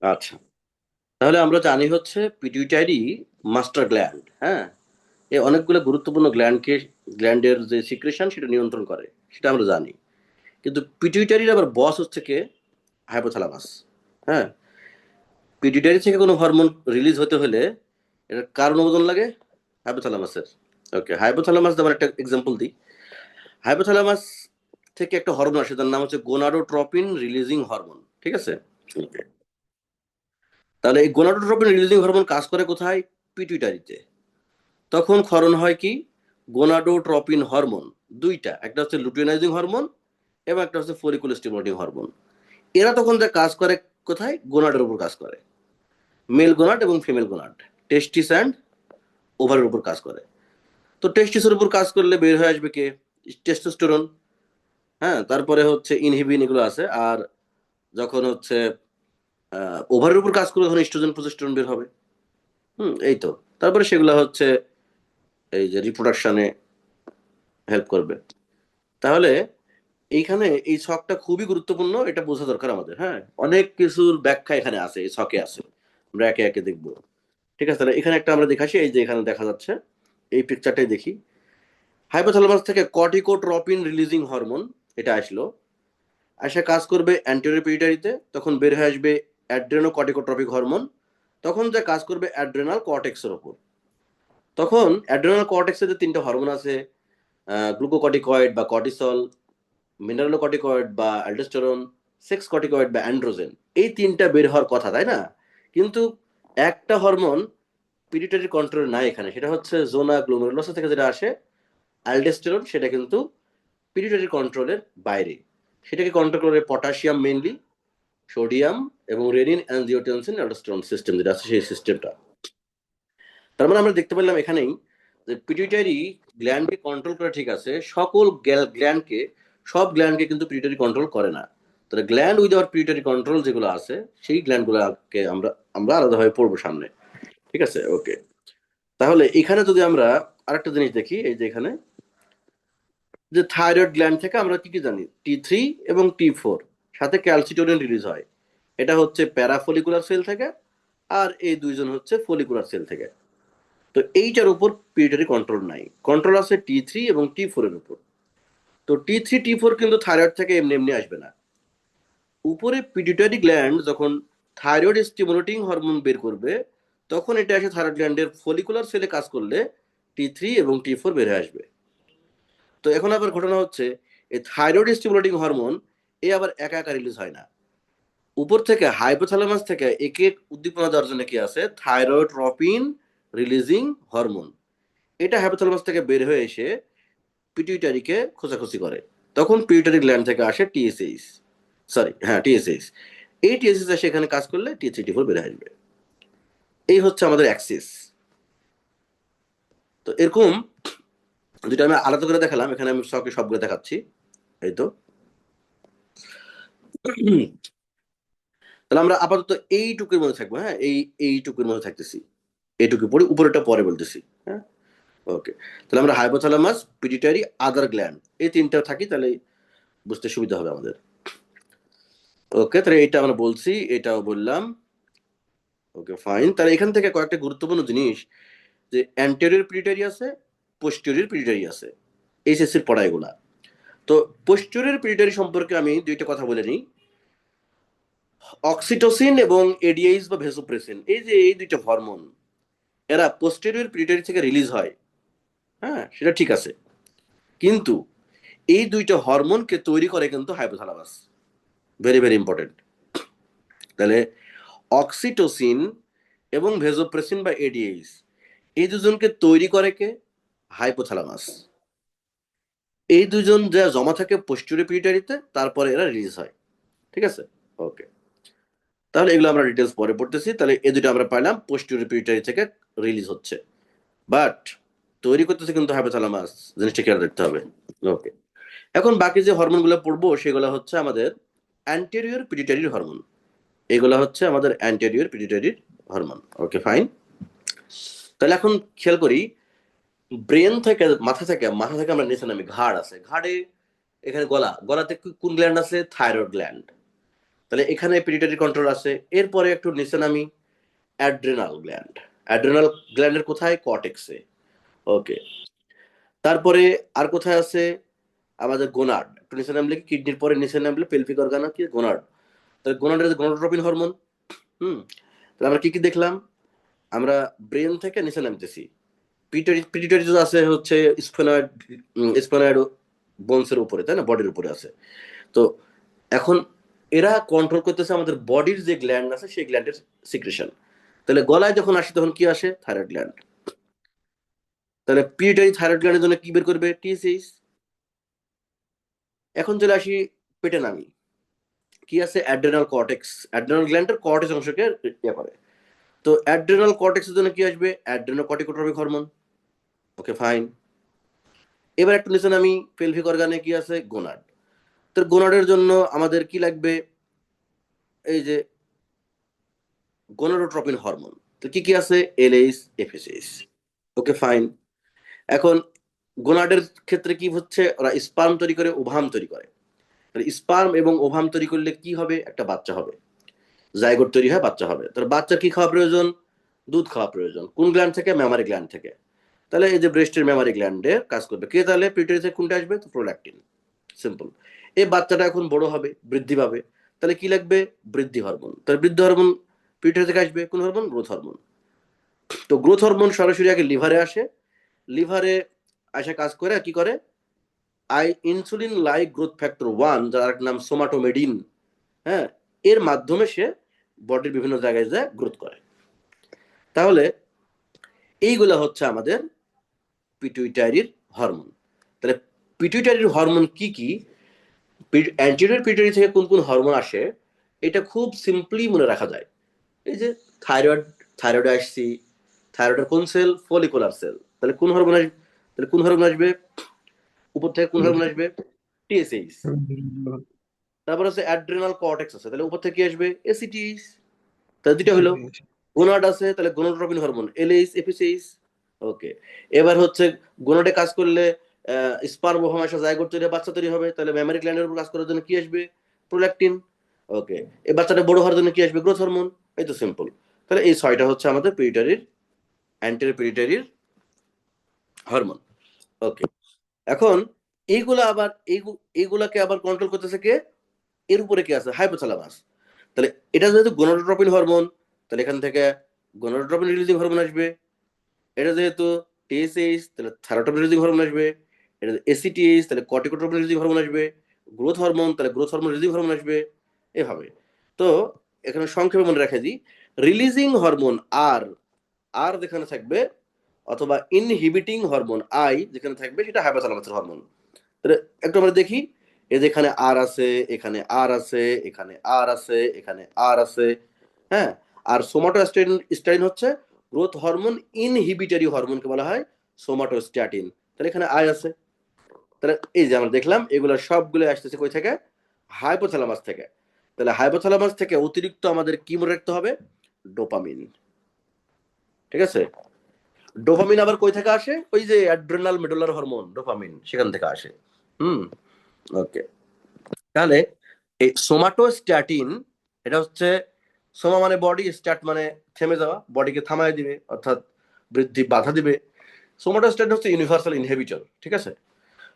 আচ্ছা, তাহলে আমরা জানি হচ্ছে পিটুইটারি মাস্টার গ্ল্যান্ড, হ্যাঁ। এই অনেকগুলো গুরুত্বপূর্ণ গ্ল্যান্ডের যে সিক্রেশন সেটা নিয়ন্ত্রণ করে, সেটা আমরা জানি। কিন্তু পিটুইটারির আবার বস হচ্ছে কে? হাইপোথ্যালামাস। হ্যাঁ, পিটুইটারি থেকে কোনো হরমোন রিলিজ হতে হলে এটার কার অনুমোদন লাগে? হাইপোথ্যালামাসের। ওকে, হাইপোথ্যালামাস যেমন একটা এক্সাম্পল দিই। হাইপোথ্যালামাস থেকে একটা হরমোন আসে, তার নাম হচ্ছে গোনাডোট্রপিন রিলিজিং হরমোন, ঠিক আছে? Okay. তাহলে এই গোনাডোট্রপিন রিলিজিং হরমোন কাজ করে কোথায়? পিটুইটারিতে। তখন ক্ষরণ হয় কি? গোনাডোট্রপিন হরমোন দুইটা, একটা হচ্ছে লুটিনাইজিং হরমোন এবং একটা হচ্ছে ফলিকুল স্টিমুলেটিং হরমোন। এরা তখন যা কাজ করে কোথায়? গোনাডের উপর কাজ করে। মেল গোনাড এবং ফিমেল গোনাড, টেস্টিস অ্যান্ড ওভারের উপর কাজ করে। তো টেস্টিসের উপর কাজ করলে বের হয়ে আসবে কে? টেস্টোস্টেরন। হ্যাঁ, তারপরে হচ্ছে ইনহিবিন, এগুলো আছে। আর যখন হচ্ছে ওভারের উপর কাজ করবে তখন ইস্ট্রোজেন প্রজেস্টেরন বের হবে। এই তো। তারপরে সেগুলো হচ্ছে এই যে রিপ্রোডাকশনে হেল্প করবে। তাহলে এইখানে এই ছকটা খুবই গুরুত্বপূর্ণ, এটা বোঝা দরকার আমাদের। হ্যাঁ, অনেক কিছুর ব্যাখ্যা এখানে আছে, এই ছকে আছে। আমরা একে একে দেখবো। ঠিক আছে, তাহলে এখানে একটা আমরা দেখাচ্ছি, এই যে এখানে দেখা যাচ্ছে, এই পিকচারটাই দেখি। হাইপোথ্যালামাস থেকে কর্টিকোট্রপিন রিলিজিং হরমোন এটা আসলো, এসে কাজ করবে অ্যান্টেরিয়র পিটুইটারিতে, তখন বের হয়ে আসবে অ্যাড্রেনো কর্টিকোট্রপিক হরমোন। তখন যা কাজ করবে অ্যাড্রেনাল কর্টেক্সের ওপর। তখন অ্যাড্রেনাল কর্টেক্সে যে তিনটা হরমোন আছে, গ্লুকোকর্টিকয়েড বা কর্টিসল, মিনারেলোকর্টিকয়েড বা অ্যালডোস্টেরন, সেক্স কর্টিকয়েড বা অ্যান্ড্রোজেন, এই তিনটা বের হওয়ার কথা, তাই না? কিন্তু একটা হরমোন পিটুইটারি কন্ট্রোল নাই এখানে, সেটা হচ্ছে জোনা গ্লোমেরুলোসা থেকে যেটা আসে, অ্যালডোস্টেরন। সেটা কিন্তু পিটুইটারি কন্ট্রোলের বাইরে। সেটাকে কন্ট্রোল করে পটাশিয়াম মেইনলি, সোডিয়াম এবং রেনিন অ্যানজিওটেনসিন অ্যালডোস্টেরন সিস্টেম যেটা আছে, সেই সিস্টেমটা। তার মানে আমরা দেখতে পেলাম এখানেই যে পিটুইটারি গ্ল্যান্ডকে কন্ট্রোল করে, ঠিক আছে, সকল গ্ল্যান্ডকে, সব গ্ল্যান্ডকে কিন্তু পিটুইটারি কন্ট্রোল করে না। তাহলে গ্ল্যান্ড উইদাউট পিটুইটারি কন্ট্রোল যেগুলো আছে, সেই গ্ল্যান্ডগুলোকে আমরা আমরা আলাদাভাবে পড়বো সামনে। ঠিক আছে, ওকে। তাহলে এখানে যদি আমরা আরেকটা জিনিস দেখি, এই যে এখানে যে থাইরয়েড গ্ল্যান্ড থেকে আমরা কি কি জানি? T3 এবং T4, সাথে ক্যালসিটোনিন রিলিজ হয়। এটা হচ্ছে প্যারাফলিকুলার সেল থেকে, আর এই দুইজন হচ্ছে ফলিকুলার সেল থেকে। তো এইটার উপর পিটুইটারি কন্ট্রোল নাই, কন্ট্রোল আছে T3 এবং T4 এর উপর। তো T3 T4 কিন্তু থাইরয়েড থেকে এমনি এমনি আসবে না। উপরে পিটুইটারি গ্ল্যান্ড যখন থাইরয়েড স্টিমুলেটিং হরমোন বের করবে, তখন এটা এসে থাইরয়েড গ্ল্যান্ডের ফলিকুলার সেলে কাজ করলে T3 এবং T4 বের হয়ে আসবে। তো এখন আবার ঘটনা হচ্ছে, এই থাইরয়েড স্টিমুলেটিং হরমোন এ আবার একা একা রিলিজ হয় না। উপর থেকে হাইপোথ্যালামাস থেকে একে উদ্দীপনা দেওয়ার জন্য কি আছে? থাইরয়েডট্রপিন রিলিজিং হরমোন। এটা হাইপোথ্যালামাস থেকে বের হয়ে এসে পিটুইটারিকে খোঁজাখুঁজি করে। তখন পিটুইটারি গ্ল্যান্ড থেকে আসে টিএসএইচ, সরি হ্যাঁ টিএসএইচ। এই টিএসএইচ এসে এখানে কাজ করলে T3 T4 বের হয়ে আসবে। এই হচ্ছে আমাদের অ্যাক্সিস। তো এরকম যেটা আমি আলাদা করে দেখালাম, এখানে আমি সবগুলো দেখাচ্ছি। এই তো। তাহলে আমরা আপাতত এইটুকুর মধ্যে থাকবো, হ্যাঁ, এইটুকুর মধ্যে থাকতেছি। এইটুকু পরে উপরেটা পরে বলতেছি। হ্যাঁ, ওকে। তাহলে আমরা হাইপোথ্যালামাস, পিটুইটারি, আদার গ্ল্যান্ড, এই তিনটা থাকি, তাহলে বুঝতে সুবিধা হবে আমাদের। ওকে, তাহলে এটা আমরা বলছি, এটাও বললাম। ওকে, ফাইন। তাহলে এখান থেকে কয়েকটা গুরুত্বপূর্ণ জিনিস, যে অ্যান্টেরিয়র পিটুইটারি আছে, পোস্টেরিয়র পিটুইটারি আছে, এইচএসসির পড়া এগুলা। তো পোস্টেরিয়র পিটুইটারি সম্পর্কে আমি দুইটা কথা বলে নিই। অক্সিটোসিন এবং এডিএইচ বা ভেসোপ্রেসিন, এই যে এই দুইটা হরমোন, এরা পোস্টেরিয়র পিটুইটারি থেকে রিলিজ হয়। হ্যাঁ, সেটা ঠিক আছে। কিন্তু এই দুইটা হরমোনকে তৈরি করে কিন্তু হাইপোথ্যালামাস। Very very important. তাহলে অক্সিটোসিন এবং ভেসোপ্রেসিন বা এডিএইচ, এই দুজনকে তৈরি করে কে? হাইপোথ্যালামাস। এই দুজন যা জমা থাকে পোস্টেরিয়র পিটুইটারিতে, তারপরে এরা রিলিজ হয়। ঠিক আছে, ওকে। তাহলে এগুলো আমরা ডিটেলস পরে পড়তেছি। তাহলে এই দুটো আমরা পাইলাম পোস্টেরিয়র পিটুইটারি থেকে রিলিজ হচ্ছে, বাট তৈরি করতেছে কিন্তু হাইপোথ্যালামাস। জিনিসটা খেয়াল রাখতে হবে। ওকে, এখন বাকি যে হরমোনগুলো পড়বো সেগুলো হচ্ছে আমাদের অ্যান্টেরিয়র পিটুইটারির হরমোন। এগুলো হচ্ছে আমাদের অ্যান্টেরিয়র পিটুইটারির হরমোন। Okay, fine. তাহলে এখন খেয়াল করি, ব্রেন থেকে, মাথা থেকে আমরা নিচে নামি, ঘাড় আছে, ঘাড়ে এখানে গলাতে কোন গ্ল্যান্ড আছে? Thyroid gland. তাহলে এখানে পিটিউটারি কন্ট্রোল আছে। এরপরে একটু নিচে নামি, অ্যাড্রেনাল গ্ল্যান্ড। অ্যাড্রেনাল গ্ল্যান্ডের কোথায়? কর্টেক্সে। ওকে, তারপরে আর কোথায় আছে? আমাদের গোনাড। একটু নিচে নামলে, কিডনির পরে নিচে নামলে পেলভিক অর্গান কি? গোনাড। তাহলে গোনাডের গোনাডোট্রপিন হরমোন। হুম, তাহলে আমরা কি কি দেখলাম? আমরা ব্রেন থেকে নিচে নামতেছি, পিটুইটারি পিটুইটারি তো আছে হচ্ছে স্ফেনয়েড, স্ফেনয়েড বোনসের উপরে, তাই না, বডির উপরে আছে। তো এখন এরা কন্ট্রোল করতেছে আমাদের বডির যে গ্ল্যান্ড আছে সেই গ্ল্যান্ডের সিক্রেশন। তাহলে গলায় যখন আসে তখন কি আসে? Thyroid gland. তাহলে পিটুইটারি থাইরয়েড গ্ল্যান্ডের জন্য কি বের করবে? টিএসএইচ। এখন চলে আসি, পেটে নামি, কি আছে? Adrenal cortex. অ্যাড্রেনাল গ্ল্যান্ডের কর্টেক্স অংশকে ইয়ে করে। তো অ্যাড্রেনাল কর্টেক্সের জন্য কি আসবে? Adrenocorticotropic hormone. Okay, fine. এবার একটু নিচে নামি, পেলভিক অর্গানে কি আছে? গোনাড। তো গোনাডের জন্য আমাদের কি লাগবে? এই যে গোনাডোট্রপিন হরমোন। তো কি কি আছে? LH, FSH. Okay, fine. এখন গোনাডের ক্ষেত্রে কি হচ্ছে? ওরা স্পার্ম তৈরি করে, ওভাম তৈরি করে। স্পার্ম এবং ওভাম তৈরি করলে কি হবে? একটা বাচ্চা হবে, জাইগোট তৈরি হয়, বাচ্চা হবে। তাহলে বাচ্চার কি খাওয়া প্রয়োজন? দুধ খাওয়া প্রয়োজন। কোন গ্ল্যান্ড থেকে? মেমারি গ্ল্যান্ড থেকে। তাহলে এই যে ব্রেস্টের মেমারি গ্ল্যান্ডে কাজ করবে কে? তাহলে পিউটারি থেকে কোনটা আসবে? তো প্রোল্যাকটিন। সিম্পল। এই বাচ্চাটা এখন বড় হবে, বৃদ্ধি পাবে, তাহলে কি লাগবে? বৃদ্ধি হরমোন। তাহলে বৃদ্ধি হরমোন পিউটারি থেকে আসবে কোন হরমোন? Growth hormone. তো গ্রোথ হরমোন সরাসরি আগে লিভারে আসে, লিভারে আসে কাজ করে কি করে? ইনসুলিন লাইক গ্রোথ ফ্যাক্টর 1, যার এক নাম সোমাটোমেডিন, হ্যাঁ, এর মাধ্যমে সে বডির বিভিন্ন জায়গায় যায় গ্রোথ করে। তাহলে এইগুলা হচ্ছে আমাদের পিটুইটারির হরমোন। তাহলে পিটুইটারির হরমোন কি কি, অ্যান্টিরিয়র পিটুইটারি থেকে কোন কোন হরমোন আসে, এটা খুব সিম্পলি মনে রাখা যায়। এই যে থাইরয়েড, থাইরয়েড আসছি, থাইরয়েডের কোন সেল? Follicular sell. তাহলে কোন হরমোন আসবে? তাহলে কোন হরমোন আসবে? উপর থেকে কোন হরমোন আসবে? টিএসএইচ। তারপর আছে অ্যাড্রেনাল কর্টেক্স আছে, তাহলে উপর থেকে কি আসবে? এসিটিএইচ। তাহলে দুটো হলো। গোনাড আছে, তাহলে গোনাডোট্রপিন হরমোন, এলএইচ, এফএসএইচ। ওকে, এবার হচ্ছে গোনাডে কাজ করলে স্পার্ম ওভাম আসা, জাইগোট তৈরি, বাচ্চা তৈরি হবে, তাহলে মেমারি গ্ল্যান্ডের উপর কাজ করার জন্য কি আসবে? প্রোল্যাকটিন। ওকে, এই বাচ্চাটা বড় হওয়ার জন্য কি আসবে? Growth hormone. এই তো সিম্পল। তাহলে এই ছয়টা হচ্ছে আমাদের পিউটারির, অ্যান্টেরিয়র পিউটারির হরমোন। ওকে, এখন এইগুলা আবার এইগুলাকে আবার কন্ট্রোল করতেছে কে? এর উপরে কি আছে? হাইপোথ্যালামাস। তাহলে এটা যেহেতু গোনাডোট্রপিন হরমোন, তাহলে এখান থেকে গোনাডোট্রপিন রিলিজিং হরমোন আসবে। এটা যেহেতু টিএসএইচ, তাহলে থাইরোট্রপিন রিলিজিং হরমোন আসবে। এটা এসিটিএইচ, তাহলে কর্টিকোট্রপিন রিলিজিং হরমোন আসবে। গ্রোথ হরমোন, তাহলে গ্রোথ হরমোন রিলিজিং হরমোন আসবে। এভাবে। তো এখানে সংক্ষেপে মনে রেখে দিই, রিলিজিং হরমোন আর, আর যেখানে থাকবে, অথবা ইনহিবিটিং হরমোন আই যেখানে থাকবে, সেটা হাইপোথ্যালামাসের হরমোন। তাহলে একটু আমরা দেখি, এই যেখানে আর আছে, এখানে আর আছে, এখানে আর আছে, এখানে আর আছে, হ্যাঁ। আর সোমাটোস্ট্যাটিন হচ্ছে গ্রোথ হরমোন ইনহিবিটরি হরমোনকে বলা হয় সোমাটোস্ট্যাটিন। তাহলে এখানে আয় আছে। তাহলে এই যে আমরা দেখলাম এগুলো সবগুলো আসতেছে কই থেকে? হাইপোথ্যালামাস থেকে। তাহলে হাইপোথ্যালামাস থেকে অতিরিক্ত আমাদের কি মনে রাখতে হবে? ডোপামিন। ঠিক আছে। ডোপামিন আবার কই থেকে আসে? ওই যে অ্যাড্রেনাল মেডুলার হরমোন ডোপামিন, সেখান থেকে আসে। হুম, ওকে। তাহলে এই সোমাটোস্ট্যাটিন, এটা হচ্ছে, সোমা মানে বডি, স্ট্যাট মানে থেমে যাওয়া, বডিকে থামায় দিবে, অর্থাৎ বৃদ্ধি বাধা দিবে। সোমাটোস্ট্যাটিন হচ্ছে ইউনিভার্সাল ইনহিবিটর, ঠিক আছে।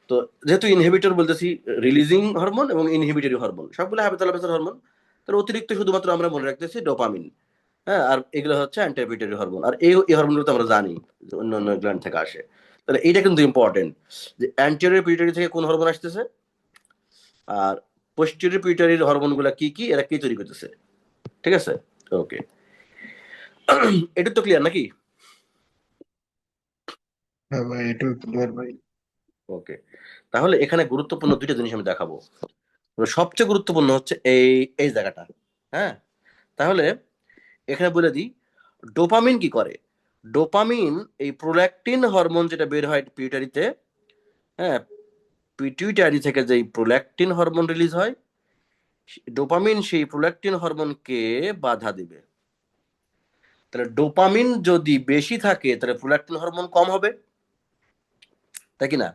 তো যেহেতু ইনহিবিটর বলতেছি, রিলিজিং হরমোন এবং ইনহিবিটরি হরমোন সবগুলো হাইপোথ্যালামাসের হরমোন। তার অতিরিক্ত শুধুমাত্র আমরা মনে রাখতেছি ডোপামিন। হ্যাঁ, আর এগুলো হচ্ছে অ্যান্টিপিউটারি হরমোন। আর এই হরমোনগুলো তো আমরা জানি যে অন্য অন্য গ্ল্যান্ড থেকে আসে। তাহলে এইটা কিন্তু ইম্পর্টেন্ট, যে অ্যান্টিরিয়র পিউটারি থেকে কোন হরমোন আসতেছে, আর পোস্টেরিয়র পিউটারির হরমোনগুলো কি কি, এরা কি তৈরি করতেছে। ঠিক আছে। ওকে, এটা তো ক্লিয়ার নাকি? হ্যাঁ ভাই, এটাও ক্লিয়ার ভাই। ওকে, তাহলে এখানে গুরুত্বপূর্ণ দুইটা জিনিস আমি দেখাবো। সবচেয়ে গুরুত্বপূর্ণ হচ্ছে এই এই জায়গাটা। হ্যাঁ, তাহলে এখানে বলে দিই, ডোপামিন কি করে। ডোপামিন এই প্রোল্যাকটিন হরমোন যেটা বের হয় পিউটারিতে, হ্যাঁ, পিটুইটারি থেকে যেই প্রোল্যাকটিন হরমোন রিলিজ হয়, ডোপামিন সেই প্রোল্যাকটিন হরমোনকে বাধা দিবে। তাহলে ডোপামিন যদি বেশি থাকে তাহলে প্রোল্যাকটিন হরমোন কম হবে, তাই কি না?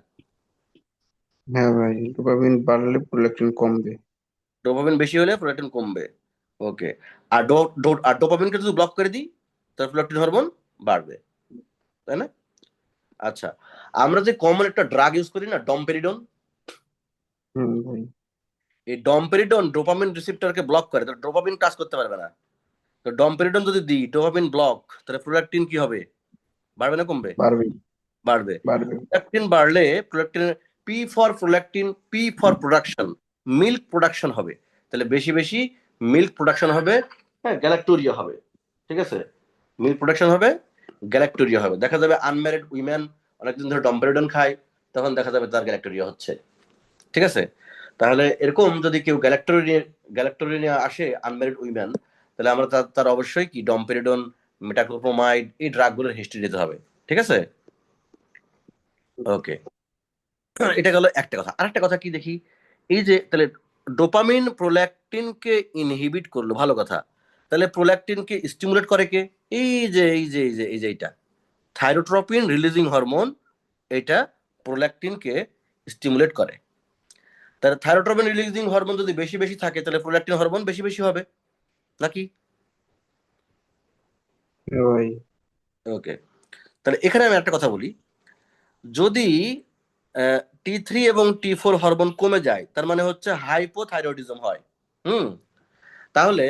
হ্যাঁ ভাই, ডোপামিন বাড়লে প্রোল্যাকটিন কমবে। ডোপামিন বেশি হলে প্রোল্যাকটিন কমবে। ওকে। আর ডোপামিনকে যদি ব্লক করে দিই তাহলে প্রোল্যাকটিন হরমোন বাড়বে, তাই না? আচ্ছা, আমরা যে কমন একটা ড্রাগ ইউজ করি না, ডমপেরিডন, ভাই। এই ডমপেরিডন ডোপামিন রিসেপ্টরকে ব্লক করে, তাহলে ডোপামিন কাজ করতে পারবে না। তো ডমপেরিডন যদি দিই, ডোপামিন ব্লক, তাহলে প্রোল্যাকটিন কি হবে? বাড়বে না কমবে? বাড়বে। বাড়বে। বাড়বে। প্রোল্যাকটিন বাড়লে prolactin, P for prolactin, P for production, milk production হবে। তাহলে বেশি বেশি মিল্ক প্রোডাকশন হবে, হ্যাঁ, গ্যালাক্টোরিয়া হবে। ঠিক আছে, মিল্ক প্রোডাকশন হবে, গ্যালাক্টোরিয়া হবে। দেখা যাবে আনম্যারিড উইমেন অনেকদিন ধরে ডমপেরিডন খায়, তখন দেখা যাবে তার গ্যালাক্টোরিয়া হচ্ছে। ঠিক আছে, তাহলে এরকম যদি কেউ গ্যালাক্টোরিয়া আসে আনম্যারিড উইমেন, তাহলে আমরা তার অবশ্যই কি ডমপেরিডন, মেটাক্লোপ্রোমাইড এই ড্রাগগুলোর হিস্ট্রি দিতে হবে। ঠিক আছে, ওকে। এটা গেল একটা কথা। আরেকটা কথা কি দেখি, এই যে তাহলে ডোপামিন প্রোল্যাকটিনকে ইনহিবিট করলো, ভালো কথা। তাহলে প্রোল্যাকটিনকে স্টিমুলেট করে কে? এই যে এইটা থাইরোট্রপিন রিলিজিং হরমোন, এটা প্রোল্যাকটিনকে স্টিমুলেট করে। তাহলে থাইরোট্রপিন রিলিজিং হরমোন যদি বেশি বেশি থাকে তাহলে প্রোল্যাকটিন হরমোন বেশি বেশি হবে নাকি? ভাই। ওকে, তাহলে এখানে আমি একটা কথা বলি, যদি T3 এবং T4 হরমোন কমে যায় তার মানে হচ্ছে হাইপোথাইরয়েডিজম হয়। হুম, তাহলে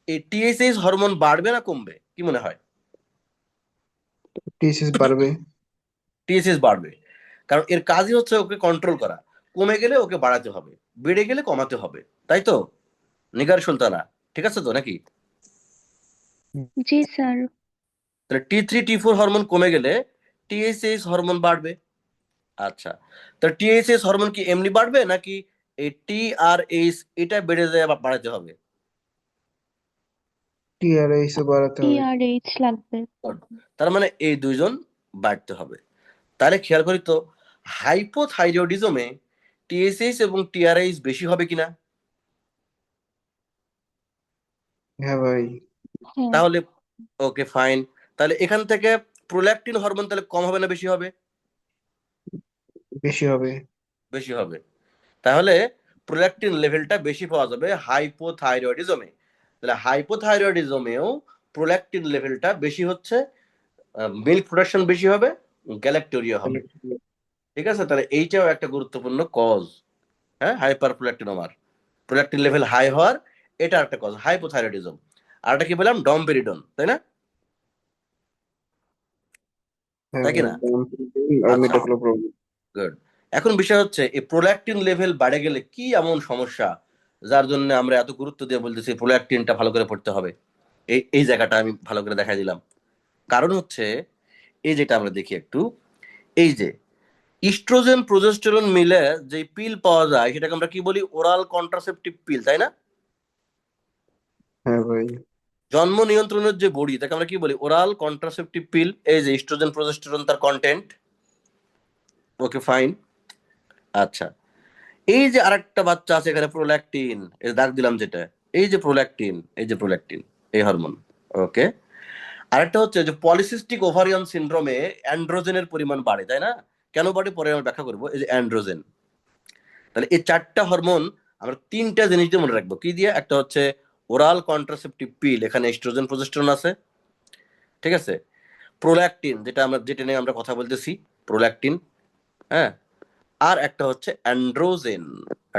এই টিএসএইচ হরমোন বাড়বে না কমবে, কি মনে হয়? টিসিস বাড়বে। টিএসএইচ বাড়বে, কারণ এর কাজই হচ্ছে ওকে কন্ট্রোল করা। কমে গেলে ওকে বাড়াতে হবে, বেড়ে গেলে কমাতে হবে, তাই তো? নিগার সুলতানা, ঠিক আছে তো নাকি? জি স্যার। তাহলে T3 T4 হরমোন কমে গেলে টিএসএইচ হরমোন বাড়বে। আচ্ছা, তাহলে টিএসএইচ হরমোন কি এমনি বাড়বে নাকি এই টিআরএইচ এটা বেড়ে যায় বা বাড়াতে হবে? টিআরএইচ বাড়াতে হবে। টিআরএইচ লাগবে। তার মানে এই দুইজন বাড়তে হবে। তাহলে খেয়াল করি তো, হাইপোথাইরয়েডিজমে টিএসএইচ এবং টিআরএইচ বেশি হবে কিনা? হ্যাঁ ভাই। হ্যাঁ। তাহলে ওকে ফাইন, তাহলে এখান থেকে প্রোল্যাকটিন হরমোন তাহলে কম হবে না বেশি হবে? বেশি হবে। বেশি হবে। তাহলে প্রোল্যাকটিন লেভেলটা বেশি পাওয়া যাবে হাইপোথাইরয়েডিজমে। তাহলে হাইপোথাইরয়েডিজমেও প্রোল্যাকটিন লেভেলটা বেশি হচ্ছে, মিল্ক প্রোডাকশন বেশি হবে, গ্যালাক্টোরিয়া হবে। ঠিক আছে, তাহলে এইটাও একটা গুরুত্বপূর্ণ কজ, হ্যাঁ, হাইপার প্রোল্যাকটিনোমার, প্রোল্যাকটিন লেভেল হাই হওয়ার এটা একটা কজ, হাইপোথাইরয়েডিজম। আর একটা কি বললাম, ডমপেরিডন, তাই না? হ্যাঁ তাই কি ভাই, না? আর আচ্ছা, মেটাক্লোপ্রোম। গুড। এখন বিষয় হচ্ছে এই প্রোল্যাকটিন লেভেল বেড়ে গেলে কি এমন সমস্যা যার জন্য আমরা এত গুরুত্ব দিয়ে বলতেছি প্রোল্যাকটিনটা ভালো করে পড়তে হবে। এই এই জায়গাটা আমি ভালো করে দেখাই দিলাম। কারণ হচ্ছে এই যেটা আমরা দেখি একটু, এই যে ইস্ট্রোজেন প্রোজেস্টেরন মিলে যে পিল পাওয়া যায় সেটাকে আমরা কি বলি, ওরাল কন্ট্রাসেপটিভ পিল, তাই না? হ্যাঁ ভাই। জন্ম নিয়ন্ত্রণের যে বড়ি তাকে আমরা কি বলি, ওরাল কন্ট্রাসেপটিভ পিল। এই যে ইস্ট্রোজেন প্রোজেস্টেরন তার কন্টেন্ট, ওকে ফাইন। আচ্ছা, এই যে আরেকটা বাচ্চা আছে এখানে, প্রোল্যাকটিন, এই দাগ দিলাম যেটা, এই যে প্রোল্যাকটিন, এই যে প্রোল্যাকটিন, এই হরমোন। ওকে, আরেকটা হচ্ছে যে পলিসিস্টিক ওভারিয়ান সিনড্রোমে অ্যান্ড্রোজেনের পরিমাণ বাড়ে, তাই না? কেন বাড়ে পরে আমরা ব্যাখ্যা করবো। এই যে অ্যান্ড্রোজেন, তাহলে এই চারটা হরমোন আমরা তিনটা জিনিস দিয়ে মনে রাখবো, কি দিয়ে? একটা হচ্ছে ওরাল কন্ট্রাসেপটিভ পিল, এখানে এস্ট্রোজেন প্রজেস্টেরন আছে। ঠিক আছে, প্রোল্যাকটিন যেটা নিয়ে আমরা কথা বলতেছি, প্রোল্যাকটিন, হ্যাঁ। আর একটা হচ্ছে অ্যান্ড্রোজেন,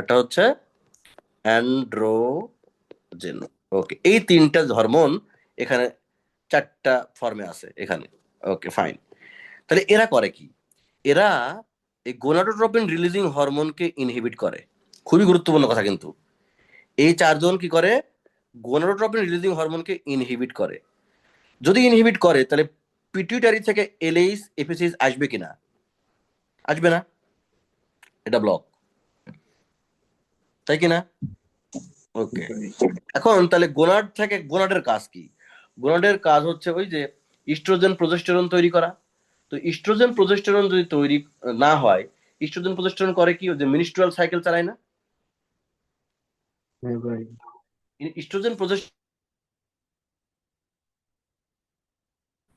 একটা হচ্ছে অ্যান্ড্রোজেন। ওকে, এই তিনটা হরমোন এখানে চারটা ফর্মে আছে এখানে। ওকে ফাইন, তাহলে এরা করে কি? এরা এই গোনাডোট্রপিন রিলিজিং হরমোনকে ইনহিবিট করে। খুবই গুরুত্বপূর্ণ কথা কিন্তু, এই চারজন কি করে? গোনাডোট্রপিন রিলিজিং হরমোনকে ইনহিবিট করে। যদি ইনহিবিট করে তাহলে পিটুইটারি থেকে এলএইচ এফএসএইচ আসবে কিনা? আসবে না, এটা ব্লক, তাই কিনা? ওকে, এখন তাহলে গোনাড থেকে, গোনাডের কাজ কি? গোনাডের কাজ হচ্ছে ওই যে ইস্ট্রোজেন প্রজেস্টেরন তৈরি করা। তো ইস্ট্রোজেন প্রজেস্টেরন যদি তৈরি না হয়, ইস্ট্রোজেন প্রজেস্টেরন করে কি, ওই যে মিনিস্ট্রুয়াল সাইকেল চালায় না? হ্যাঁ ভাই। ইস্ট্রোজেন প্রজেস্ট,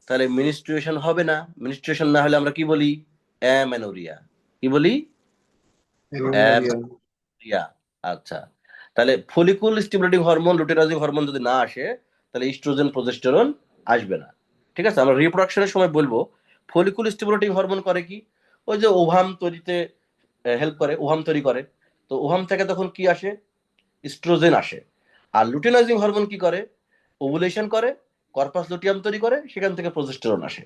তাহলে মিনিস্ট্রুয়েশন হবে না। মিনিস্ট্রুয়েশন না হলে আমরা কি বলি? অ্যামেনোরিয়া। কি বলি? অ্যানোরিয়া। অ্যামেনোরিয়া। আচ্ছা, তাহলে ফলিকুল স্টিমুলেটিং হরমোন, লুটেরাইজিং হরমোন যদি না আসে, তাহলে ইস্ট্রোজেন প্রজেস্টেরন আসবে না। ঠিক আছে, আমরা রিপ্রোডাকশনের সময় বলবো ফলিকুল স্টিমুলেটিং হরমোন করে কি, ওই যে ওভাম তৈরিতে হেল্প করে, ওভাম তৈরি করে। তো ওভাম থেকে তখন কি আসে, ইস্ট্রোজেন আসে। আর লুটেনাইজিং হরমোন কি করে, ওভুলেশন করে, কর্পাস লুটিয়াম তৈরি করে, সেখান থেকে প্রজেস্টেরন আসে।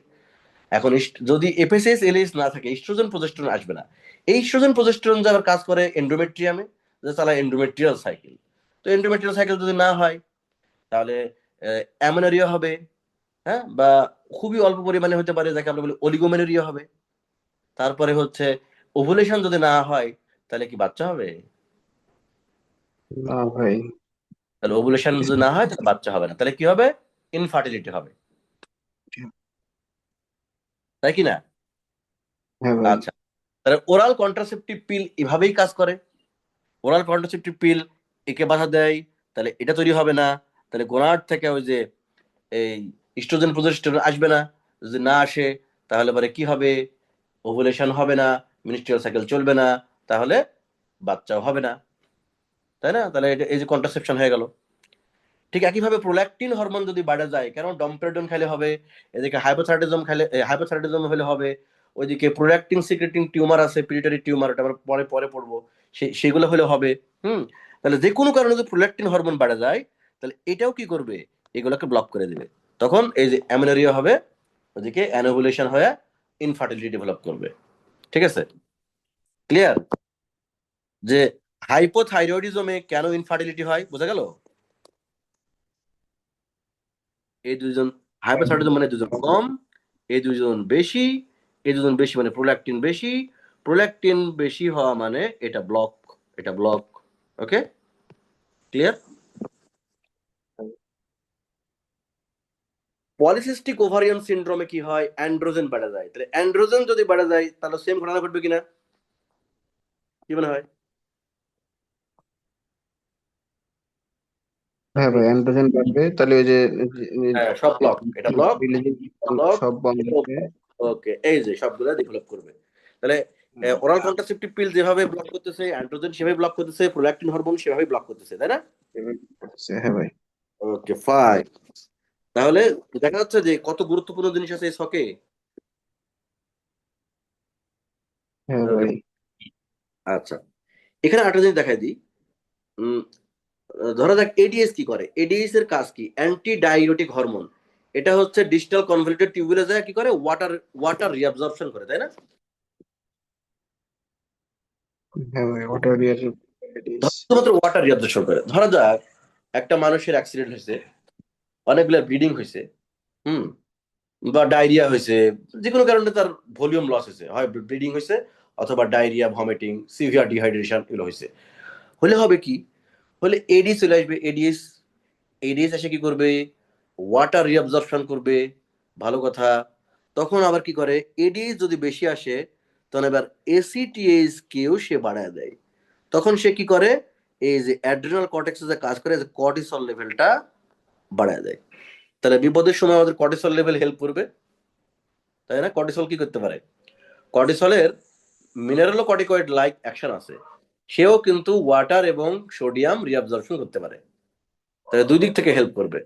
এখন যদি এফএসএস এলএস না থাকে, ইস্ট্রোজেন প্রজেস্টেরন আসবে না। এই ইস্ট্রোজেন প্রজেস্টেরন যারা কাজ করে এন্ডোমেট্রিয়ামে, যে চালায় এন্ডোমেট্রিয়াল সাইকেল। তো এন্ডোমেট্রিয়াল সাইকেল যদি না হয়, তাহলে অ্যামেনোরিয়া হবে, হ্যাঁ, বা খুবই অল্প পরিমাণে হতে পারে, যাকে আমরা বলি অলিগোমেনোরিয়া হবে। তারপরে হচ্ছে ওভুলেশন যদি না হয়, তাহলে কি বাচ্চা হবে? না ভাই। তাহলে ওভুলেশন যদি না হয়, তাহলে বাচ্চা হবে না। তাহলে কি হবে? ইনফার্টিলিটি হবে, তাই কি না? হ্যাঁ ভাই। আচ্ছা, তাহলে ওরাল কন্ট্রাসেপটিভ পিল এভাবেই কাজ করে। ওরাল কন্ট্রাসেপটিভ পিল একে বাধা দেয়, তাহলে এটা তৈরি হবে না। তাহলে গোনাড থেকে ওই যে এই ইস্ট্রোজেন প্রজেস্টেরন আসবে না। যদি না আসে, তাহলে পরে কি হবে? ওভুলেশন হবে না, মিনিস্ট্রিয়াল সাইকেল চলবে না, তাহলে বাচ্চাও হবে না, তাই না? তাহলে এই যে কন্ট্রাসেপশন হয়ে গেল। ঠিক একইভাবে প্রোল্যাকটিন হরমোন যদি বাড়া যায়, কারণ ডমপেরডন খেলে হবে, এদিকে হাইপোথাইরয়েডিজম খেলে, হাইপোথাইরয়েডিজম হলে হবে, ওইদিকে প্রোল্যাকটিন সিক্রেটিং টিউমার আছে, পিটুইটারি টিউমার, ওটা আমরা পরে পরে পড়বো, সেগুলো হলে হবে। হুম। তাহলে যে কোনো কারণে যদি প্রোল্যাকটিন হরমোন বাড়া যায়, তাহলে এটাও কি করবে? এগুলোকে ব্লক করে দিবে। তখন এই যে অ্যামেনোরিয়া হবে, ওদিকে অ্যানোভুলেশন হয়ে ইনফার্টিলিটি ডেভেলপ করবে। ঠিক আছে, ক্লিয়ার? যে হাইপোথাইরয়েডিজমে কেন ইনফার্টিলিটি হয়, বোঝা গেল? এই দুইজন, হাইপোথাইরয়েডিজম মানে দুজন কম, এই দুইজন বেশি, এই দুজন বেশি মানে প্রোল্যাকটিন বেশি, প্রোল্যাকটিন বেশি হওয়া মানে এটা ব্লক, এটা ব্লক। ওকে, ক্লিয়ার? পলিসিস্টিক ওভারিয়ান সিনড্রোমে কি হয়? অ্যান্ড্রোজেন বেড়ে যায়। তাহলে অ্যান্ড্রোজেন যদি বেড়ে যায়, তাহলে সেম ঘটনা ঘটবে কিনা, কি মনে হয়? হ্যাঁ ভাই, অ্যান্ড্রোজেন বাড়বে, তাহলে ওই যে হ্যাঁ, সব ব্লক, এটা ব্লক, রিলিজিং ব্লক, সব বন্ধ হবে। ওকে, এই যে সবগুলো ডেভেলপ করবে। তাহলে ওরাল কন্ট্রাসেপটিভ পিল যেভাবে ব্লক করতেছে, অ্যান্ড্রোজেন সেভাবে ব্লক করতেছে, প্রোল্যাকটিন হরমোন সেভাবে ব্লক করতেছে, তাই না? হ্যাঁ ভাই। ওকে, ফাইন। তাহলে দেখা যাচ্ছে যে কত গুরুত্বপূর্ণ জিনিস আছে এই ছকে। হ্যাঁ ওকে, ভাই। আচ্ছা, এখানে আরেকটা জিনিস দেখাই দিই। উম, ধরা যাক এডিএস কি করে, এডিএস এর কাজ কি? Anti diuretic hormone. এটা হচ্ছে ডিস্টাল কনভলিউটেড টিউবুলে যায় কি করে, ওয়াটার ওয়াটার রিঅ্যাবজর্পশন করে, তাই না? হ্যাঁ ভাই, ওটা রিয়ালিটিস। শুধুমাত্র ওয়াটার রিঅ্যাবজর্পশন করে। ধরা যাক একটা মানুষের অ্যাক্সিডেন্ট হয়েছে, অনেকগুলো ব্লিডিং হয়েছে, হুম, বা ডায়রিয়া হয়েছে, যে কোনো কারণে তার ভলিউম লস হয়েছে, হয় ব্লিডিং হয়েছে, অথবা ডায়রিয়া, ভমিটিং, সিভিয়ার ডিহাইড্রেশন এগুলো হয়েছে। হলে হবে কি, হলে এডিস চলে আসবে। এডিএস, এডিএস এসে কি করবে? ওয়াটার রিঅ্যাবজর্পশন করবে, ভালো কথা। তখন আবার কি করে, এডিএস যদি বেশি আসে, তখন এবার এসিটিএস কেও সে বাড়ায় দেয়। তখন সে কি করে, এই যে অ্যাড্রিনাল কর্টেক্সে যে কাজ করে, যে কর্টিসল লেভেলটা বাড়ায় দেয়। তাহলে বিপদের সময় আমাদের কর্টিসল লেভেল হেল্প করবে, তাই না? কর্টিসল কি করতে পারে? কর্টিসলের মিনারেলো কর্টিকয়েড লাইক অ্যাকশন আছে, সেও কিন্তু ওয়াটার এবং সোডিয়াম রিঅ্যাবজর্পশন করতে পারে। তাহলে দুই দিক থেকে হেল্প করবে।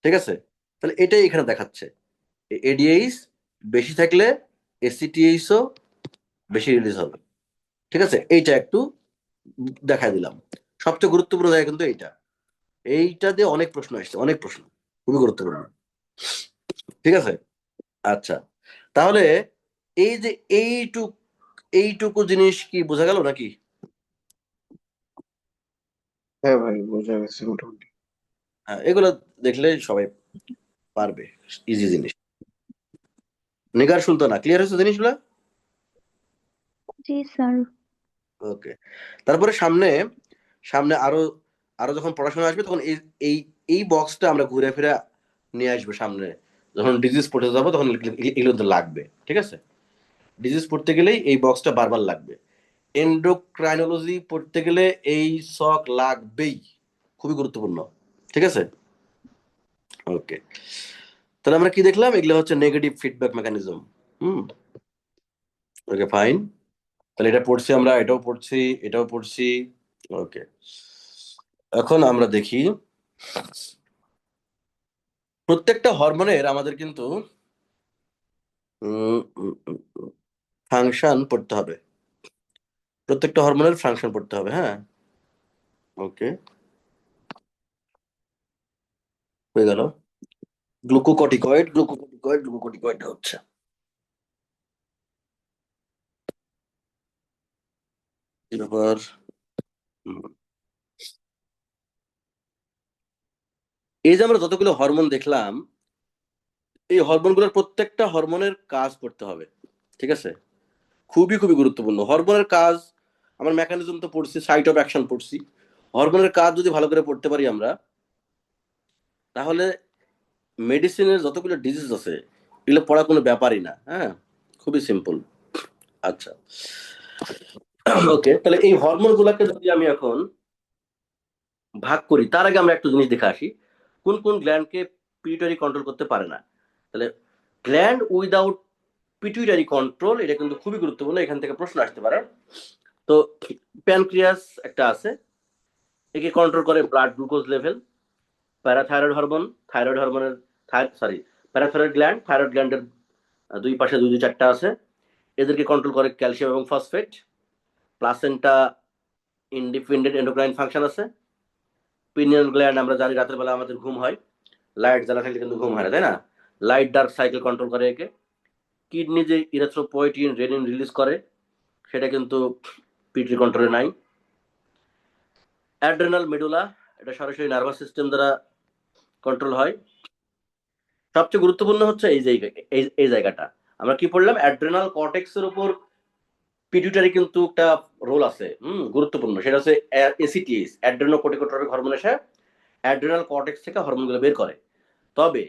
ঠিক আছে, তাহলে এটাই এখানে দেখাচ্ছে, এডিএইচ বেশি থাকলে এসিটিএইচও বেশি রিলিজ হবে। ঠিক আছে, এইটা একটু দেখাই দিলাম। সবচেয়ে গুরুত্বপূর্ণ জায়গা কিন্তু এইটা, এইটা দিয়ে অনেক প্রশ্ন আসছে, অনেক প্রশ্ন, খুবই গুরুত্বপূর্ণ। ঠিক আছে, আচ্ছা, তাহলে এই যে এইটুকু জিনিস কি বোঝা গেল নাকি? হ্যাঁ ভাই, বোঝা গেছে মোটামুটি। হ্যাঁ, এগুলো দেখলে সবাই পারবে, ইজি জিনিস। নিগার সুলতানা, ক্লিয়ার হয়েছে জিনিসগুলো? জি স্যার। ওকে, তারপরে সামনে, সামনে আরো, আরো যখন পড়াশোনা আসবে, তখন এই এই এই বক্সটা আমরা ঘুরে ফিরে নিয়ে আসবো সামনে। যখন ডিজিজ পড়তে যাবো, তখন এগুলো তো লাগবে। ঠিক আছে, ডিজিজ পড়তে গেলেই এই বক্সটা বারবার লাগবে। এন্ডোক্রাইনোলজি পড়তে গেলে এই শক লাগবেই, খুবই গুরুত্বপূর্ণ। ঠিক আছে, ওকে। তাহলে আমরা কি দেখলাম? এগুলো হচ্ছে নেগেটিভ ফিডব্যাক মেকানিজম। হুম, ওকে, ফাইন। তাহলে এটা পড়ছি আমরা, এটাও পড়ছি, এটাও পড়ছি। ওকে, এখন আমরা দেখি প্রত্যেকটা হরমোনের আমাদের কিন্তু ফাংশন পড়তে হবে, প্রত্যেকটা হরমোনের ফাংশন পড়তে হবে। হ্যাঁ, ওকে, হয়ে গেল। গ্লুকোকর্টিকয়েড, গ্লুকোকর্টিকয়েড, গ্লুকোকর্টিকয়েড হচ্ছে কি ব্যাপার? হুম। এই যে আমরা যতগুলো হরমোন দেখলাম, এই হরমোনগুলোর প্রত্যেকটা হরমোনের কাজ করতে হবে, ঠিক আছে? খুবই খুবই গুরুত্বপূর্ণ হরমোনের কাজ। আমার মেকানিজম তো পড়ছি, সাইট অফ অ্যাকশন পড়ছি। হরমোনের কাজ যদি ভালো করে পড়তে পারি আমরা, তাহলে মেডিসিনের যতগুলো ডিজিজ আছে এগুলো পড়া কোনো ব্যাপারই না। হ্যাঁ, খুবই সিম্পল। আচ্ছা, ওকে, তাহলে এই হরমোন গুলাকে যদি আমি এখন ভাগ করি, তার আগে আমরা একটা জিনিস দেখে আসি কোন কোন গ্ল্যান্ডকে পিটুইটারি কন্ট্রোল করতে পারে না। তাহলে গ্ল্যান্ড উইদাউট পিটুইটারি কন্ট্রোল, এটা কিন্তু খুবই গুরুত্বপূর্ণ, এখান থেকে প্রশ্ন আসতে পারে। তো প্যানক্রিয়াস একটা আছে, একে কন্ট্রোল করে blood glucose level. Parathyroid hormone, thyroid হরমোনের সরি, প্যারাথাইরয়েড গ্ল্যান্ড, থাইরয়েড গ্ল্যান্ডের দুই পাশে দুই দুই চারটা আছে, এদেরকে কন্ট্রোল করে ক্যালসিয়াম এবং phosphate. Placenta independent endocrine function আছে। পিনিয়ন গ্ল্যান্ড, আমরা জানি রাতের বেলা আমাদের ঘুম হয়, লাইট জ্বালা থাকলে কিন্তু ঘুম হয় না, তাই না? লাইট ডার্ক সাইকেল কন্ট্রোল করে একে। কিডনি যে ইরেথ্রোপয়েটিন রেনিন রিলিজ করে, সেটা কিন্তু পিটি কন্ট্রোলে নাই। অ্যাড্রেনাল মেডুলা, এটা সরাসরি নার্ভাস সিস্টেম দ্বারা কন্ট্রোল হয়। সবচেয়ে গুরুত্বপূর্ণ হচ্ছে এই জায়গাটা আমরা কি পড়লাম, অ্যাড্রেনাল কর্টেক্সের উপর পিটুইটারি কিন্তু একটা রোল আছে, গুরুত্বপূর্ণ। সেটা হচ্ছে এসিটিএস, অ্যাড্রেনোকর্টিকোট্রপিক হরমোন, এসে অ্যাড্রেনাল কর্টেক্স থেকে হরমোনগুলো বের করে। তবে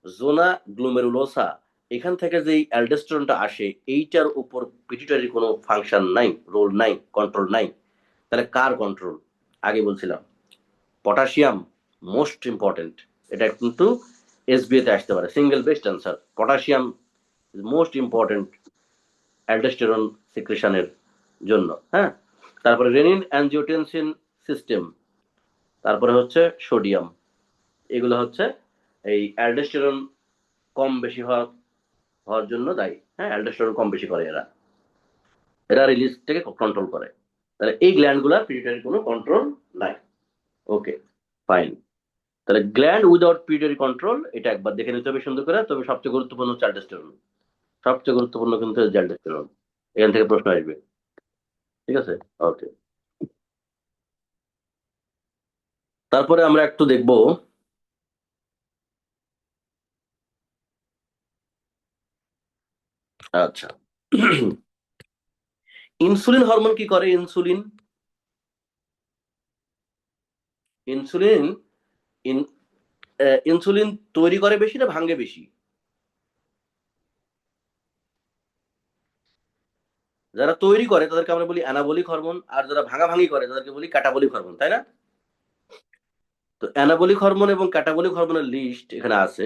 জোনা গ্লোমেরুলোসা, এখান থেকে যে অ্যালডোস্টেরনটা আসে, এইটার উপর পিটুইটারির কোনো ফাংশন নাই, রোল নাই, কন্ট্রোল নাই। তাহলে কার কন্ট্রোল? আগে বলছিলাম পটাশিয়াম মোস্ট ইম্পর্টেন্ট, এটা কিন্তু এসবিএতে আসতে পারে, single best answer. Potassium most important aldosterone সিক্রেশনের জন্য। হ্যাঁ, তারপরে রেনিন অ্যানজিওটেনসিন সিস্টেম, তারপরে হচ্ছে সোডিয়াম। এগুলো হচ্ছে এই অ্যালডোস্টেরন কম বেশি হওয়ার জন্য দায়ী। হ্যাঁ, অ্যালডোস্টেরন কম বেশি করে এরা, এরা রিলিজ থেকে কন্ট্রোল করে। তাহলে এই গ্ল্যান্ডগুলোর পিটুইটারি কোনো কন্ট্রোল নাই। ওকে, ফাইন। তাহলে গ্ল্যান্ড উইদাউট পিটুইটারি কন্ট্রোল, এটা একবার দেখে নিতে হবে সুন্দর করে। তবে সবচেয়ে গুরুত্বপূর্ণ হচ্ছে অ্যালডোস্টেরন, সবচেয়ে গুরুত্বপূর্ণ কিন্তু অ্যালডোস্টেরন। এখান থেকে প্রশ্ন আসবে, ঠিক আছে? ওকে, তারপরে আমরা একটু দেখবো, আচ্ছা, ইনসুলিন হরমোন কি করে? ইনসুলিন, ইনসুলিন ইনসুলিন তৈরি করে বেশি না ভাঙে বেশি? যারা তৈরি করে তাদেরকে আমরা বলি অ্যানাবলিক হরমোন, আর যারা ভাঙাভাঙি করে তাদেরকে বলি ক্যাটাবলিক হরমোন, তাই না? তো অ্যানাবলিক হরমোন এবং ক্যাটাবলিক হরমোনের লিস্ট এখানে আছে।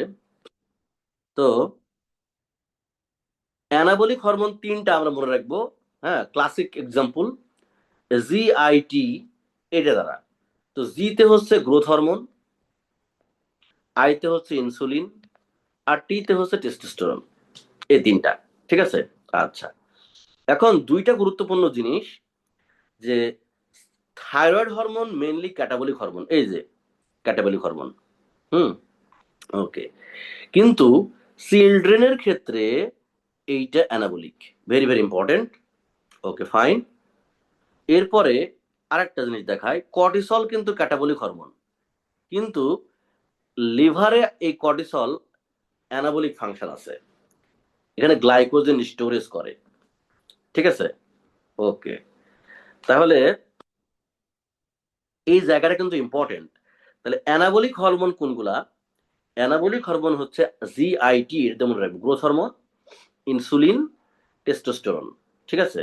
তো অ্যানাবলিক হরমোন তিনটা আমরা মনে রাখবো। হ্যাঁ, ক্লাসিক এক্সাম্পল জিআইটি, এটা দ্বারা। তো জিতে হচ্ছে গ্রোথ হরমোন, আইতে হচ্ছে ইনসুলিন, আর টিতে হচ্ছে টেস্টোস্টেরন। এই তিনটা, ঠিক আছে? আচ্ছা, এখন দুইটা গুরুত্বপূর্ণ জিনিস, যে thyroid hormone mainly catabolic hormone, এই যে ক্যাটাবলিক হরমোন। হুম, ওকে, কিন্তু চিলড্রেনের ক্ষেত্রে এইটা অ্যানাবলিক, ভেরি ভেরি ইম্পর্টেন্ট। ওকে, ফাইন। এরপরে আরেকটা জিনিস দেখায়, কর্টিসল কিন্তু ক্যাটাবলিক হরমোন, কিন্তু লিভারে এই কর্টিসল অ্যানাবলিক ফাংশন আছে, এখানে গ্লাইকোজেন স্টোরেজ করে, ঠিক আছে? ওকে, তাহলে এই জায়গাটা কিন্তু ইম্পর্টেন্ট। তাহলে অ্যানাবলিক হরমোন কোনগুলা? অ্যানাবলিক হরমোন হচ্ছে জিআইটি, এর যেমন গ্রোথ হরমোন, ইনসুলিন, টেস্টোস্টেরন, ঠিক আছে?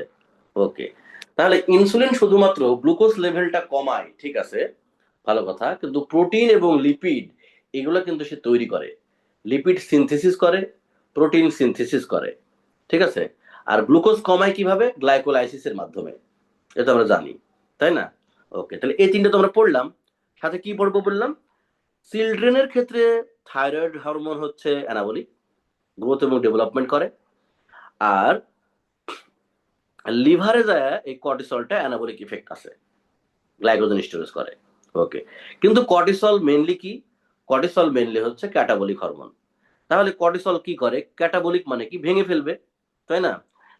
ওকে, তাহলে ইনসুলিন শুধুমাত্র গ্লুকোজ লেভেলটা কমায়, ঠিক আছে, ভালো কথা, কিন্তু প্রোটিন এবং লিপিড এগুলো কিন্তু সে তৈরি করে, লিপিড সিনথেসিস করে, প্রোটিন সিনথেসিস করে, ঠিক আছে? আর গ্লুকোজ কমায় কিভাবে? গ্লাইকোলাইসিসের মাধ্যমে, এটা আমরা জানি, তাই না? ওকে, তাহলে এই তিনটা তো আমরা পড়লাম। সাথে কি পড়বো বললাম, চিলড্রেনের ক্ষেত্রে থাইরয়েড হরমোন হচ্ছে অ্যানাবলিক, গ্রোথ এবং ডেভেলপমেন্ট করে, আর লিভারে যায় এই কর্টিসলটা অ্যানাবলিক ইফেক্ট আছে, গ্লাইকোজেন স্টোরেজ করে। ওকে, কিন্তু কর্টিসল মেনলি কি, কর্টিসল মেনলি হচ্ছে ক্যাটাবলিক হরমোন। তাহলে কর্টিসল কি করে, ক্যাটাবলিক মানে কি, ভেঙে ফেলবে, তাই না?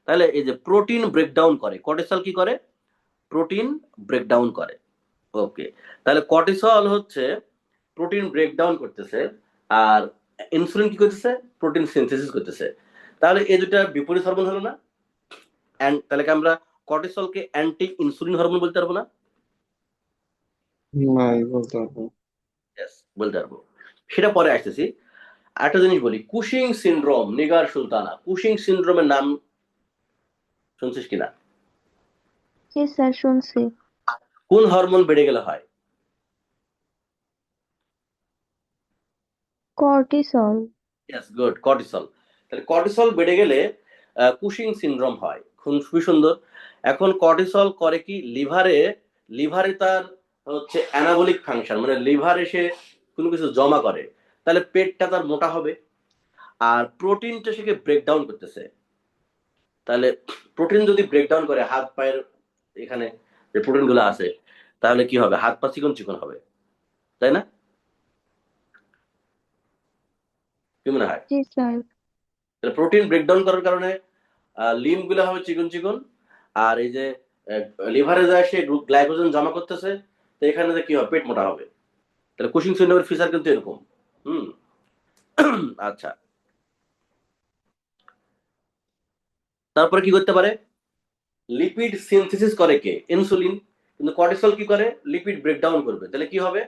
তাহলে এই যে প্রোটিন ব্রেকডাউন করে, কর্টিসল কি করে, প্রোটিন ব্রেকডাউন করে। ওকে, তাহলে কর্টিসল হচ্ছে প্রোটিন ব্রেকডাউন করতেছে, আর ইনসুলিন কি করতেছে, প্রোটিন সিনথেসিস করতেছে। তাহলে এই দুটা বিপরীত হরমোন হলো না? তাহলে কি আমরা কর্টিসলকে অ্যান্টি ইনসুলিন হরমোন বলতে পারবো না? ভাই বলতে পারবো। Yes, বলতে পারবো, সেটা পরে আসতেছি। একটা জিনিস বলি, Cushing syndrome, Nigar Sultana, Cushing সিনড্রোমের নাম শুনছিস কিনা? জি স্যার, শুনছি। কোন হরমোন বেড়ে গেলে হয়? কর্টিসল। Yes, good, cortisol. তাহলে কর্টিসল বেড়ে গেলে কুশিং সিনড্রোম হয়, খুবই সুন্দর। এখন কর্টিসল করে কি, লিভারে, লিভারে তার হচ্ছে অ্যানাবলিক ফাংশন, মানে লিভার এসে কোনো কিছু জমা করে, তাহলে পেটটা তার মোটা হবে, আর প্রোটিনটা সেকে ব্রেকডাউন করতেছে। তাহলে প্রোটিন যদি ব্রেকডাউন করে হাত পায়ের এখানে যে প্রোটিন গুলো আছে, তাহলে কি হবে, হাত পা চিকন চিকন হবে, তাই না? কি মনে হয়? জি স্যার। তাহলে প্রোটিন ব্রেকডাউন করার কারণে লিম্ব গুলো হবে চিকন চিকন, আর এই যে লিভারে যায় সে গ্লাইকোজেন জমা করতেছে, তো এখানে যে কি হবে, পেট মোটা হবে। তাহলে কুশিং সিনড্রোমের ফিচার কিন্তু এরকম। হুম। আচ্ছা, তারপরে কি করতে পারে, লিপিড সিনথেসিস করে কে, ইনসুলিন। কিন্তু কর্টিসল কি করে, লিপিড ব্রেকডাউন করবে, তাহলে কি হবে,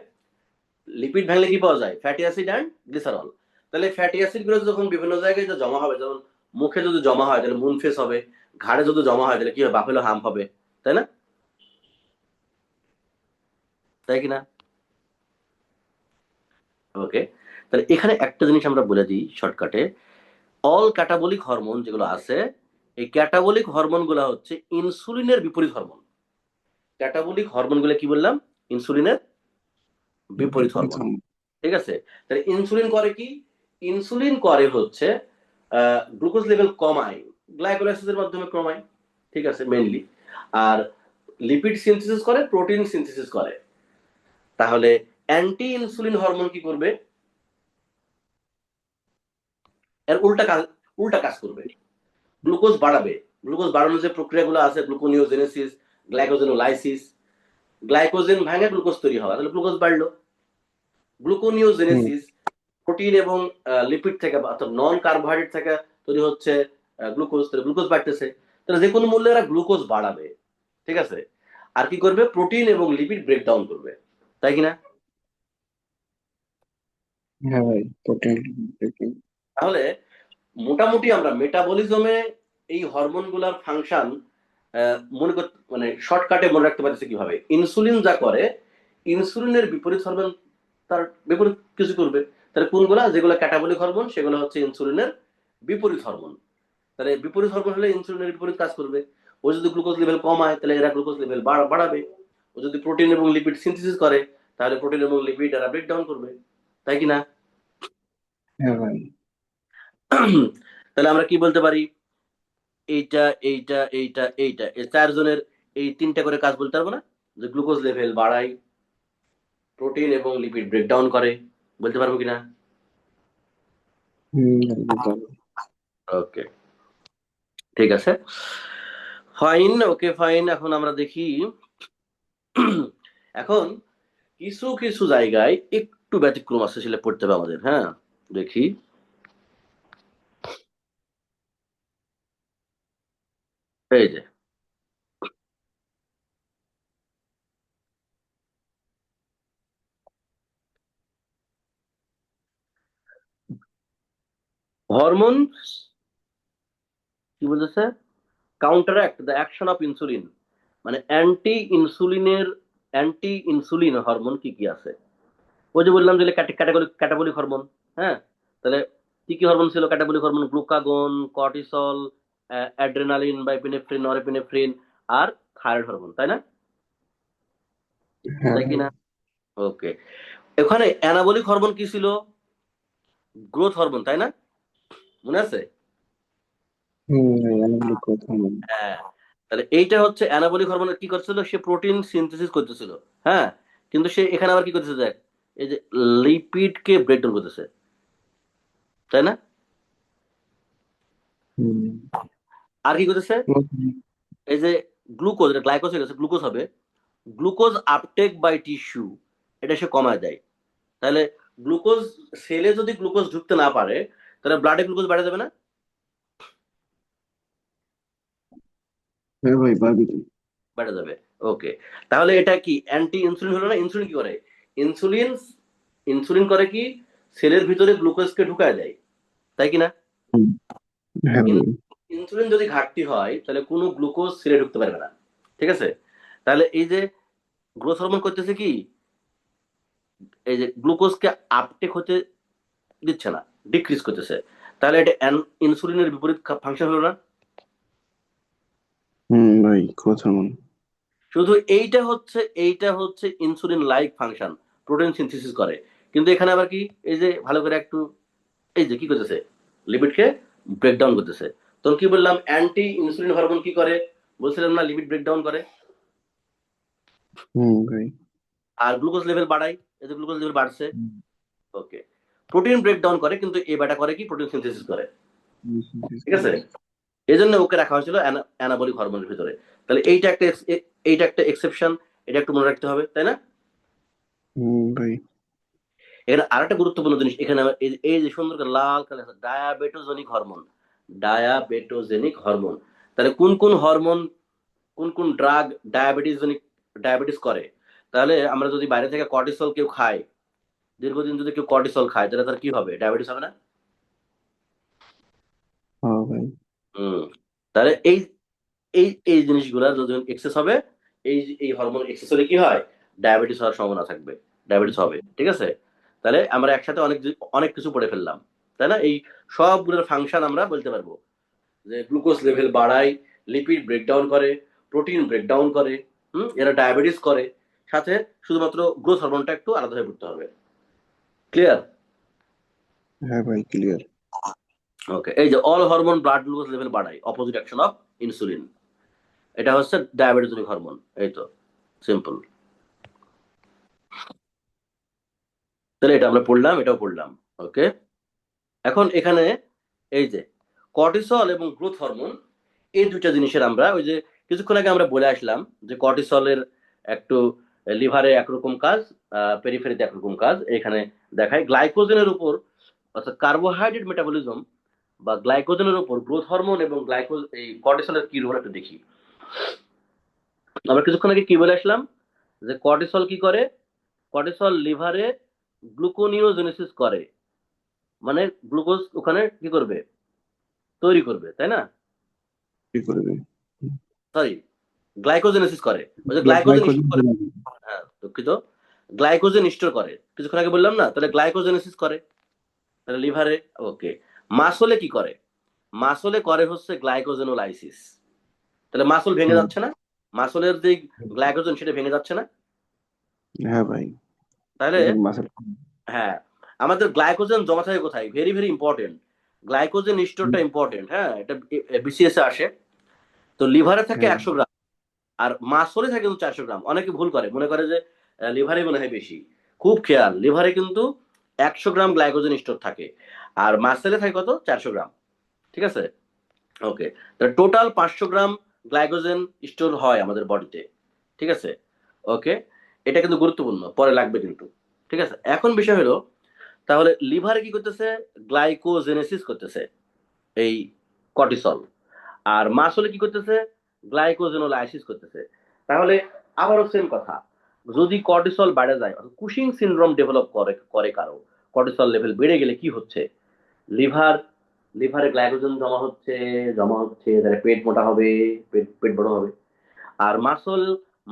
লিপিড ভাঙলে কি পাওয়া যায়, ফ্যাটি অ্যাসিড অ্যান্ড গ্লিসারল। তাহলে ফ্যাটি অ্যাসিড গুলো যখন বিভিন্ন জায়গায় জমা হবে, যেমন মুখে যদি জমা হয় তাহলে মুন ফেস হবে, ঘাড়ে যদি জমা হয় তাহলে কি হবে, বাফেলো হাম্প হবে, তাই না? তাই কিনা? ওকে, তাহলে এখানে একটা জিনিস আমরা বলে দিই শর্টকাটে, অল ক্যাটাবলিক হরমোন যেগুলো আছে, এই ক্যাটাবলিক হরমোন গুলো হচ্ছে ইনসুলিনের বিপরীত হরমোন। ক্যাটাবলিক হরমোন গুলো কি বললাম, ইনসুলিনের বিপরীত হরমোন। ঠিক আছে, তাহলে ইনসুলিন করে কি, ইনসুলিন করে হচ্ছে গ্লুকোজ লেভেল কমায়, গ্লাইকোলাইসিসের মাধ্যমে কমায়, ঠিক আছে, মেইনলি। আর লিপিড সিনথেসিস করে, প্রোটিন সিনথেসিস করে। তাহলে অ্যান্টি ইনসুলিন হরমোন কি করবে, এর উল্টা কাজ, উল্টা কাজ করবে, গ্লুকোজ বাড়াবে। গ্লুকোজ বাড়ানোর যে প্রক্রিয়াগুলো আছে, গ্লুকোনিওজেনেসিস, গ্লাইকোজেনোলাইসিস, গ্লাইকোজেন ভাঙে গ্লুকোজ তৈরি হওয়া, তাহলে গ্লুকোজ বাড়লো। গ্লুকোনিওজেনেসিস, প্রোটিন এবং লিপিড থেকে অর্থাৎ নন কার্বোহাইড্রেট থেকে তৈরি হচ্ছে গ্লুকোজ, তাহলে গ্লুকোজ বাড়তেছে, তাহলে যে কোনো মূল্যে এরা গ্লুকোজ বাড়াবে, ঠিক আছে। আর কি করবে, প্রোটিন এবং লিপিড ব্রেকডাউন করবে, তাই কিনা? হ্যাঁ ভাই, প্রোটিন। তাহলে মোটামুটি আমরা মেটাবলিজমে এই হরমোন গুলার ফাংশন মনে করতে, মানে শর্টকাটে মনে রাখতে পারতেছে কিভাবে, ইনসুলিন যা করে, ইনসুলিনের বিপরীত হরমোন তার বিপরীত কিছু করবে। তাহলে কোনগুলা, যেগুলো ক্যাটাবলিক হরমোন সেগুলো হচ্ছে ইনসুলিনের বিপরীত হরমোন। তাহলে বিপরীত হরমোন হলে ইনসুলিনের বিপরীত কাজ করবে। ও যদি গ্লুকোজ লেভেল কমায় তাহলে এরা গ্লুকোজ লেভেল বাড়াবে। ও যদি প্রোটিন এবং লিপিড সিনথেসিস করে তাহলে প্রোটিন এবং লিপিড এরা ব্রেকডাউন করবে, তাই কি না? হ্যাঁ ভাই। তাহলে আমরা কি বলতে পারি, এইটা এইটা এইটা এইটা এই চারজনের এই তিনটা করে কাজ বলতে পারবো না, যে গ্লুকোজ লেভেল বাড়ায়, প্রোটিন এবং লিপিড ব্রেকডাউন করে, বলতে পারবো কিনা? বলতে পারবো। ওকে, ঠিক আছে, ফাইন, ওকে ফাইন। এখন আমরা দেখি, এখন কিছু কিছু জায়গায় একটু ব্যতিক্রম আছে, সেটা পড়তে হবে আমাদের। হ্যাঁ, দেখি, এই যে হরমোন কি বলতেছে, কাউন্টারঅ্যাক্ট দ্য অ্যাকশন অফ ইনসুলিন, মানে অ্যান্টি ইনসুলিন হরমোন কি কি আছে। ওই যে বললাম যে ক্যাটাবলিক হরমোন। হ্যাঁ, তাহলে কি কি হরমোন ছিল catabolic hormone, glucagon, cortisol, adrenaline বা এপিনেফ্রিন, নরএপিনেফ্রিন, আর থাইরয়েড হরমোন, তাই না? হ্যাঁ তাই ভাই। কিনা? ওকে, এখানে অ্যানাবলিক হরমোন কি ছিল? গ্রোথ হরমোন, তাই না? মনে আছে? ভাই অ্যানাবলিক গ্রোথ হরমোন। হ্যাঁ, তাহলে এইটা হচ্ছে অ্যানাবলিক হরমোন কি করছিল, সে প্রোটিন সিনথেসিস করতেছিল। হ্যাঁ, কিন্তু সে এখানে আবার কি করতেছে দেখ, এই যে লিপিডকে ব্রেকডাউন করতেছে, তাই না? হুম আর কি করতেছে, growth এই যে গ্লুকোজ, এটা গ্লাইকোজ হয়ে গেছে, গ্লুকোজ হবে, গ্লুকোজ আপটেক বাই টিস্যু, এটা সে কমায় দেয়। তাহলে গ্লুকোজ, সেলে যদি গ্লুকোজ ঢুকতে না পারে, তাহলে ব্লাডে গ্লুকোজ বেড়ে যাবে না? হ্যাঁ ভাই পারবি তো। বেড়ে যাবে। ওকে, তাহলে এটা কি অ্যান্টি ইনসুলিন হলো না? ইনসুলিন কি করে, ইনসুলিন ইনসুলিন করে কি, সেলের ভিতরে গ্লুকোজকে ঢুকায় দেয়, তাই কি না? হুম, হ্যাঁ ভাই। ইনসুলিন যদি ঘাটতি হয়, তাহলে কোনো গ্লুকোজ সেলে ঢুকতে পারবে না। ঠিক আছে, তাহলে এই যে গ্রোথ হরমোন করতেছে কি, এই যে গ্লুকোজকে আপটেক হতে দিচ্ছে না, ডিক্রিজ করতেছে। তাহলে এটা ইনসুলিনের বিপরীত ফাংশন হলো না? ভাই গ্রোথ হরমোন। শুধু এইটা হচ্ছে insulin like function, protein synthesis করে। কিন্তু এখানে আবার কি, এই যে ভালো করে একটু, এই যে কি করতেছে, লিপিডকে ব্রেকডাউন করতেছে। তখন কি বললাম, অ্যান্টি ইনসুলিন হরমোন কি করে, বলছিলাম না, লিপিড ব্রেকডাউন করে ভাই। আর গ্লুকোজ লেভেল বাড়ায়। এই যে গ্লুকোজ লেভেল বাড়ছে, হুম, ওকে। প্রোটিন ব্রেকডাউন করে, কিন্তু এই বেটা করে কি, প্রোটিন সিনথেসিস করে। synthesis ঠিক আছে, করে। এই জন্য ওকে রাখা হয়েছিল অ্যানাবলিক হরমোনের ভিতরে। তাহলে এইটা একটা এক্সেপশন, এটা একটু মনে রাখতে হবে, তাই না? ভাই। এখানে আরেকটা গুরুত্বপূর্ণ জিনিস, এখানে আবার এই যে সুন্দর করে লাল colour, diabetogenic hormone. Diabetogenic hormone, তাহলে কোন কোন হরমোন, কোন কোন ড্রাগ ডায়াবেটিস করে? তাহলে আমরা যদি বাইরে থেকে কর্টিসল কেউ খায়, দীর্ঘদিন যদি কেউ কর্টিসল খায়, তাহলে তার কি হবে, ডায়াবেটিস হবে না? হ্যাঁ ভাই। হুম, তাহলে এই এই এই জিনিসগুলা যদি এক্সেস হবে, এই হরমোন এক্সেস হলে কি হয়, ডায়াবেটিস হওয়ার সম্ভাবনা থাকবে, ডায়াবেটিস হবে। ঠিক আছে, তাহলে আমরা একসাথে অনেক অনেক কিছু পড়ে ফেললাম, তাই না? এই সবগুলোর ফাংশন আমরা বলতে পারবো, যে গ্লুকোজ লেভেল বাড়ায়, লিপিড ব্রেকডাউন করে, প্রোটিন ব্রেকডাউন করে, এরা ডায়াবেটিস করে, সাথে শুধুমাত্র গ্রোথ হরমোনটা একটু আলাদা হয়ে পড়তে হবে। ক্লিয়ার? হ্যাঁ ভাই ক্লিয়ার। ওকে, এই যে all hormone blood glucose level বাড়ায়, অপোজিট অ্যাকশন অফ ইনসুলিন, এটা হচ্ছে ডায়াবেটিসিক হরমোন। এই তো, সিম্পল। তাহলে এটা আমরা পড়লাম, এটাও পড়লাম। ওকে, এখন এখানে এই যে কর্টিসল এবং গ্রোথ হরমোন, এই দুইটা জিনিসের আমরা ওই যে কিছুক্ষণ আগে আমরা বলে আসলাম, যে কর্টিসলের একটু লিভারে একরকম কাজ, পেরিফেরিতে একরকম কাজ। এখানে দেখায় গ্লাইকোজেনের উপর, অর্থাৎ কার্বোহাইড্রেট মেটাবলিজম বা গ্লাইকোজেনের উপর গ্রোথ হরমোন এবং এই কর্টিসলের কি রোল একটু দেখি। আমরা কিছুক্ষণ আগে কি বলে আসলাম, যে কর্টিসল কি করে, কর্টিসল লিভারে গ্লুকোনিওজেনেসিস করে, মানে গ্লুকোজ ওখানে কি করবে, তৈরি করবে, তাই না? কি করবে? সরি, গ্লাইকোজেনেসিস করে, ওই যে গ্লাইকোজেন গ্লাইকোজেন। স্টোর করে। হ্যাঁ, দুঃখিত, গ্লাইকোজেন স্টোর করে, কিছুক্ষণ আগে বললাম না? তাহলে গ্লাইকোজেনেসিস করে, তাহলে লিভারে। ওকে, মাসলে কি করে, মাসলে করে হচ্ছে গ্লাইকোজেনোলাইসিস। তাহলে মাসল ভেঙে যাচ্ছে না, মাসলের যে গ্লাইকোজেন সেটা ভেঙে যাচ্ছে না? হ্যাঁ ভাই। তাহলে মাসেল। হ্যাঁ, আমাদের গ্লাইকোজেন জমা থাকে কোথায়, ভেরি ভেরি ইম্পর্টেন্ট, গ্লাইকোজেন স্টোরটা ইম্পর্টেন্ট। হ্যাঁ, এটা বিসিএস এ আসে। তো লিভারে থাকে হ্যাঁ 100 গ্রাম, আর মাসলে থাকে কিন্তু 400 গ্রাম। অনেকে ভুল করে, মনে করে যে লিভারে মনে হয় বেশি। খুব খেয়াল, লিভারে কিন্তু 100 গ্রাম গ্লাইকোজেন স্টোর থাকে, আর মাসেলে থাকে কত, 400 গ্রাম। ঠিক আছে, ওকে। তাহলে টোটাল 500 গ্রাম গ্লাইকোজেন স্টোর হয় আমাদের বডিতে। ঠিক আছে, ওকে। এটা কিন্তু গুরুত্বপূর্ণ, পরে লাগবে কিন্তু। ঠিক আছে, এখন বিষয় হলো, তাহলে লিভারে কি করতেছে, গ্লাইকোজেনেসিস করতেছে এই কর্টিসল, আর মাসলে কি করতেছে, গ্লাইকোজেনোলাইসিস করতেছে। তাহলে আবারও সেম কথা, যদি কর্টিসল বেড়ে যায়, কুশিং সিনড্রোম ডেভেলপ করে করে কারো, কর্টিসল লেভেল বেড়ে গেলে কি হচ্ছে, লিভার লিভারে গ্লাইকোজেন জমা হচ্ছে, তাহলে পেট মোটা হবে, পেট বড় হবে। আর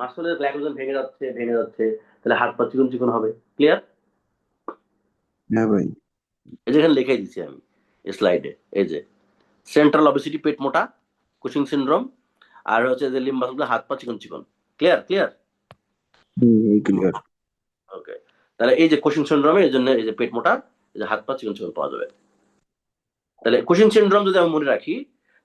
মাসলের গ্লাইকোজেন ভেঙে যাচ্ছে, তাহলে হাত পা চিকন চিকন হবে। ক্লিয়ার? হ্যাঁ ভাই। এই যে এখানে লিখে দিচ্ছি আমি স্লাইডে, এই যে সেন্ট্রাল অবেসিটি, পেট মোটা, কুশিং সিনড্রোম, আর হচ্ছে যে লিম্ব মাসলগুলো হাত পা চিকন চিকন। ক্লিয়ার? ক্লিয়ার? ক্লিয়ার। ওকে, তাহলে এই যে কোশিন সিনড্রোমে এই জন্য এই যে পেট মোটা, এই যে হাত পা চিকন চিকন পাওয়া যাবে। তাহলে কোশিন সিনড্রোম যদি আমি মনে রাখি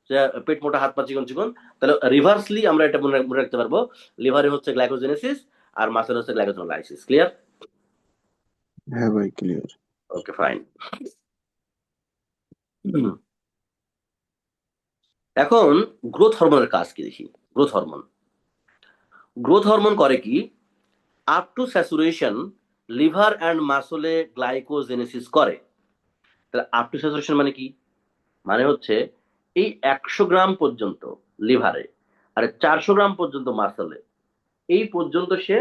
যে পেট মোটা হাত পা চিকন চিকন, তাহলে রিভার্সলি আমরা এটা মনে রাখতে পারবো, লিভারে হচ্ছে গ্লাইকোজেনেসিস আর মাসেল হচ্ছে গ্লাইকোজেনোলাইসিস। ক্লিয়ার? হ্যাঁ ভাই ক্লিয়ার। Okay fine. এখন গ্রোথ হরমোনের কাজ কি দেখি। গ্রোথ হরমোন করে কি, up to saturation liver and মাসলে গ্লাইকোজেনেসিস করে। তাহলে আপ টু স্যাচুরেশন মানে কি? মানে হচ্ছে এই 100 গ্রাম পর্যন্ত লিভারে আর 400 গ্রাম পর্যন্ত মাসলে, এই পর্যন্ত সে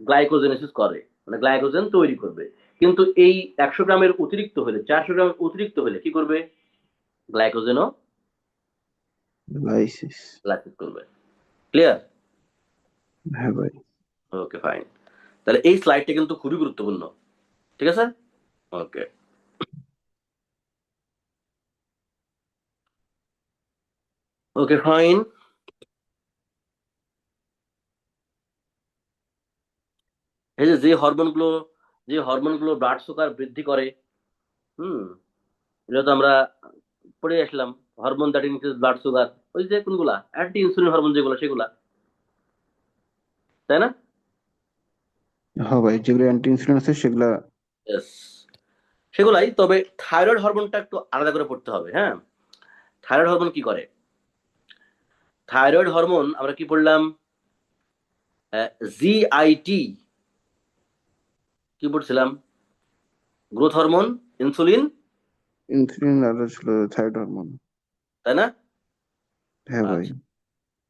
গ্লাইকোজেনেসিস করে, মানে গ্লাইকোজেন তৈরি করবে। কিন্তু এই 100 গ্রামের অতিরিক্ত হলে, 400 গ্রামের অতিরিক্ত হলে কি করবে? গ্লাইকোজেনও লাইসিস। লাইসিস করবে। ক্লিয়ার? হ্যাঁ ভাই। Okay fine. তাহলে এই স্লাইডটা কিন্তু খুবই গুরুত্বপূর্ণ, ঠিক আছে? Okay, okay fine. এই যে হরমোনগুলো ব্লাড সুগার বৃদ্ধি করে, হুম, এটা তো আমরা পড়ে আসলাম। Hormone that increase blood sugar, ওই যে কোনগুলা অ্যান্টি ইনসুলিন হরমোন যেগুলো, সেগুলা, তাই না? হ্যাঁ ভাই, যেগুলো অ্যান্টি ইনসুলিন আছে সেগুলা। Yes, সেগুলাই। তবে থাইরয়েড হরমোনটা একটু আলাদা করে পড়তে হবে। হ্যাঁ, থাইরয়েড হরমোন কি করে? থাইরয়েড হরমোন আমরা কি পড়লাম? জিআইটি কি পড়ছিলাম? গ্রোথ হরমোন, ইনসুলিন, ইনসুলিন আর ছিল থাইরয়েড হরমোন। তাই না? হ্যাঁ ভাই। আচ্ছা,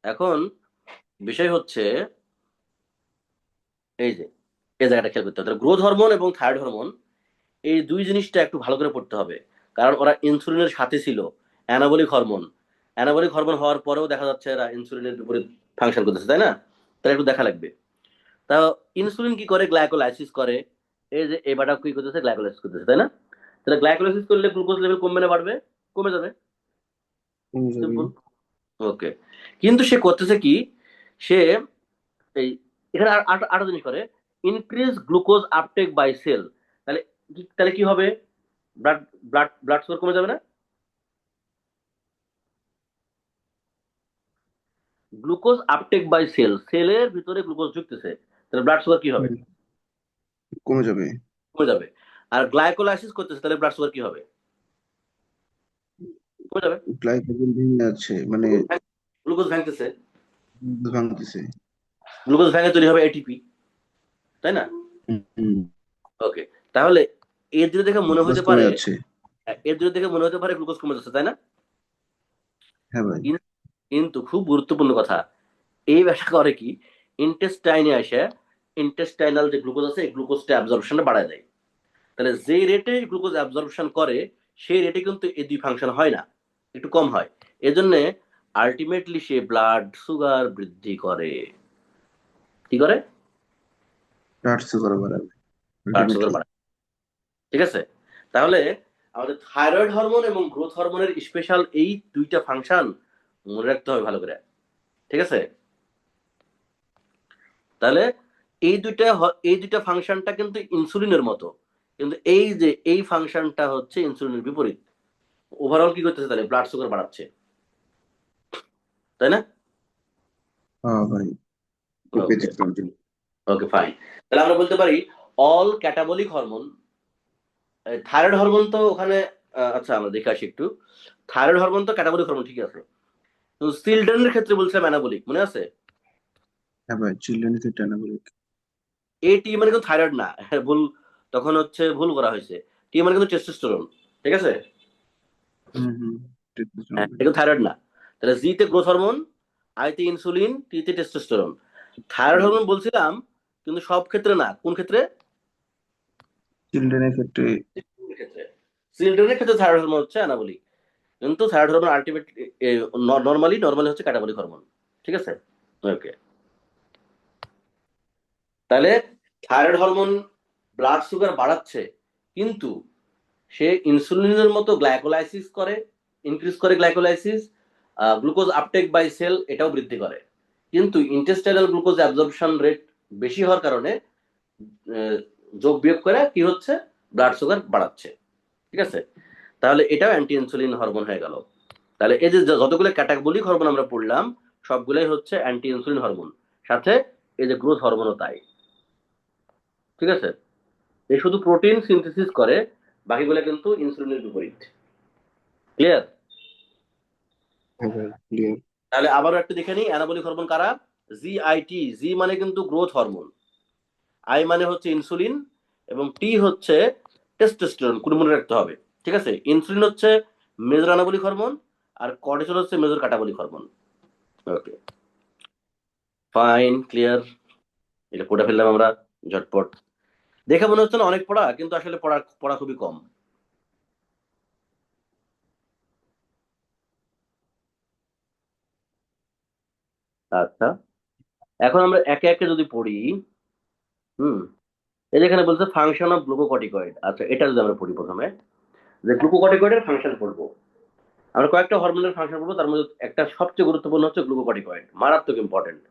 এখন বিষয় হচ্ছে এই যে এই জায়গাটা খেয়াল করতে হবে। গ্রোথ হরমোন এবং থাইরয়েড হরমোন এই দুই জিনিসটা একটু ভালো করে পড়তে হবে, কারণ ওরা ইনসুলিনের সাথে ছিল। অ্যানাবলিক হরমোন হওয়ার পরেও দেখা যাচ্ছে এরা ইনসুলিনের বিপরীত ফাংশন করতেছে, তাই না? তাহলে একটু দেখা লাগবে। তা ইনসুলিন কি করে? গ্লাইকোলাইসিস করে। এই যে এবারটা কি করতেছে? গ্লাইকোলাইসিস করতেছে, তাই না? তাহলে গ্লাইকোলাইসিস করলে গ্লুকোজ লেভেল কমবে না বাড়বে? কমে যাবে, কমে যাবে। সিম্পল। ওকে, কিন্তু সে করতেছে কি, সে এই এখানে আরো জিনিস করে, increase glucose uptake by cell. তাহলে তাহলে কি হবে? ব্লাড ব্লাড সুগার কমে যাবে না? গ্লুকোজ আপটেক বাই সেলের ভিতরে গ্লুকোজ ঢুকতেছে, তাহলে ব্লাড সুগার কি হবে? কমে যাবে। কমে যাবে। আর গ্লাইকোলাইসিস করতেছে, তাহলে ব্লাড সুগার কি হবে? কমে যাবে। গ্লাইকোজেন ভেঙে যাচ্ছে, মানে গ্লুকোজ ভাঙতেছে, ভাঙতেছে। গ্লুকোজ ভেঙে তৈরি হবে এটিপি, তাই না? হুম। ওকে, তাহলে এর দিকে দেখে মনে গ্লুকোজ হতে কমে পারে, যাচ্ছে। গ্লুকোজ কমে যাচ্ছে, তাই না? হ্যাঁ ভাই। কিন্তু খুব গুরুত্বপূর্ণ কথা, এই ব্যাপারটা করে কি, ইন্টেস্টাইনে আসে, ইন্টেস্টাইনাল যে গ্লুকোজ আছে এই গ্লুকোজটা অ্যাবজর্পশনটা বাড়ায় দেয়। তাহলে যে রেটে গ্লুকোজ অ্যাবজর্পশন করে সেই রেটে কিন্তু এই দুই ফাংশন হয় না, একটু কম হয়। এজন্য আলটিমেটলি সে ব্লাড সুগার বৃদ্ধি করে। কি করে? ব্লাড সুগার বাড়াবে ব্লাড সুগার আলটিমেটলি। বাড়ায়। ঠিক আছে? তাহলে আমাদের থাইরয়েড হরমোন এবং গ্রোথ হরমোনের স্পেশাল এই দুইটা ফাংশন মনে রাখতে হবে ভালো করে, ঠিক আছে? তাহলে এই দুইটা ফাংশনটা কিন্তু ইনসুলিনের মতো, কিন্তু এই যে এই ফাংশনটা হচ্ছে ইনসুলিনের বিপরীত। ওভারঅল কি করতেছে? তাহলে ব্লাড সুগার বাড়াচ্ছে, তাই না? হ্যাঁ ভাই, খুব ওকে, ব্যতিক্রম জিনিস। Okay fine. তাহলে আমরা বলতে পারি all catabolic hormone, thyroid hormone তো ওখানে আচ্ছা আমরা দেখে আসি একটু। থাইরয়েড হরমোন তো ক্যাটাবলিক হরমোন, ঠিক আছে। তো চিলড্রেনের ক্ষেত্রে বলছিলাম অ্যানাবলিক, মনে আছে? হ্যাঁ ভাই, চিলড্রেন ক্ষেত্রে অ্যানাবলিক। এই টি মানে কিন্তু থাইরয়েড না, ভুল, তখন হচ্ছে ভুল করা হয়েছে। টি মানে কিন্তু টেস্টোস্টেরন, ঠিক আছে? হুম হুম। হ্যাঁ, এটা থাইরয়েড না। তাহলে জি তে গ্রোথ হরমোন, আই তে ইনসুলিন, টি তে টেস্টোস্টেরন। থাইরয়েড হরমোন বলছিলাম, কিন্তু সব ক্ষেত্রে না। কোন ক্ষেত্রে? চিলড্রেনের ক্ষেত্রে। ক্ষেত্রে চিলড্রেনের ক্ষেত্রে থাইরয়েড হরমোন হচ্ছে অ্যানাবলিক, কিন্তু থাইরয়েড হরমোন আলটিমেটলি নর্মালি হচ্ছে ক্যাটাবলিক হরমোন, ঠিক আছে? ওকে, তাহলে থাইরয়েড হরমোন ব্লাড সুগার বাড়াচ্ছে, কিন্তু সে ইনসুলিনের মতো গ্লাইকোলাইসিস করে, ইনক্রিজ করে glycolysis, glucose uptake by cell এটাও বৃদ্ধি করে। কিন্তু ইন্টেস্টাইনাল গ্লুকোজ অ্যাবজর্পশন রেট বেশি হওয়ার কারণে যোগ বিয়োগ করে কি হচ্ছে, ব্লাড সুগার বাড়াচ্ছে। ঠিক আছে, তাহলে এটাও অ্যান্টি ইনসুলিন হরমোন হয়ে গেল। তাহলে এই যে যতগুলো ক্যাটাবলিক হরমোন আমরা পড়লাম সবগুলোই হচ্ছে অ্যান্টি ইনসুলিন হরমোন, সাথে এই যে গ্রোথ হরমোনও তাই। ঠিক আছে, এই শুধু প্রোটিন সিনথেসিস করে, বাকিগুলো কিন্তু ইনসুলিনের বিপরীত। ক্লিয়ার? হ্যাঁ ভাই ক্লিয়ার। তাহলে আবারও একটু দেখে নিই অ্যানাবলিক হরমোন কারা। জিআইটি, জি মানে কিন্তু গ্রোথ হরমোন, আই মানে হচ্ছে ইনসুলিন, এবং টি হচ্ছে টেস্টোস্টেরন, কোনো মনে রাখতে হবে। ঠিক আছে, ইনসুলিন হচ্ছে মেজর অ্যানাবলিক হরমোন, আর কর্টিসল হচ্ছে major catabolic hormone. Okay, fine, clear. এটা পড়ে ফেললাম আমরা ঝটপট। দেখে মনে হচ্ছে না অনেক পড়া, কিন্তু আসলে পড়া পড়া খুবই কম। আচ্ছা, এখন আমরা একে একে যদি পড়ি, এই যেখানে বলছে ফাংশন অফ গ্লুকোকর্টিকয়েড। আচ্ছা, এটা যদি আমরা পড়ি প্রথমে, যে গ্লুকোকর্টিকয়েডের ফাংশন পড়বো আমরা, কয়েকটা হরমোনের ফাংশন পড়বো, তার মধ্যে একটা সবচেয়ে গুরুত্বপূর্ণ হচ্ছে গ্লুকোকর্টিকয়েড, মারাত্মক ইম্পর্টেন্ট।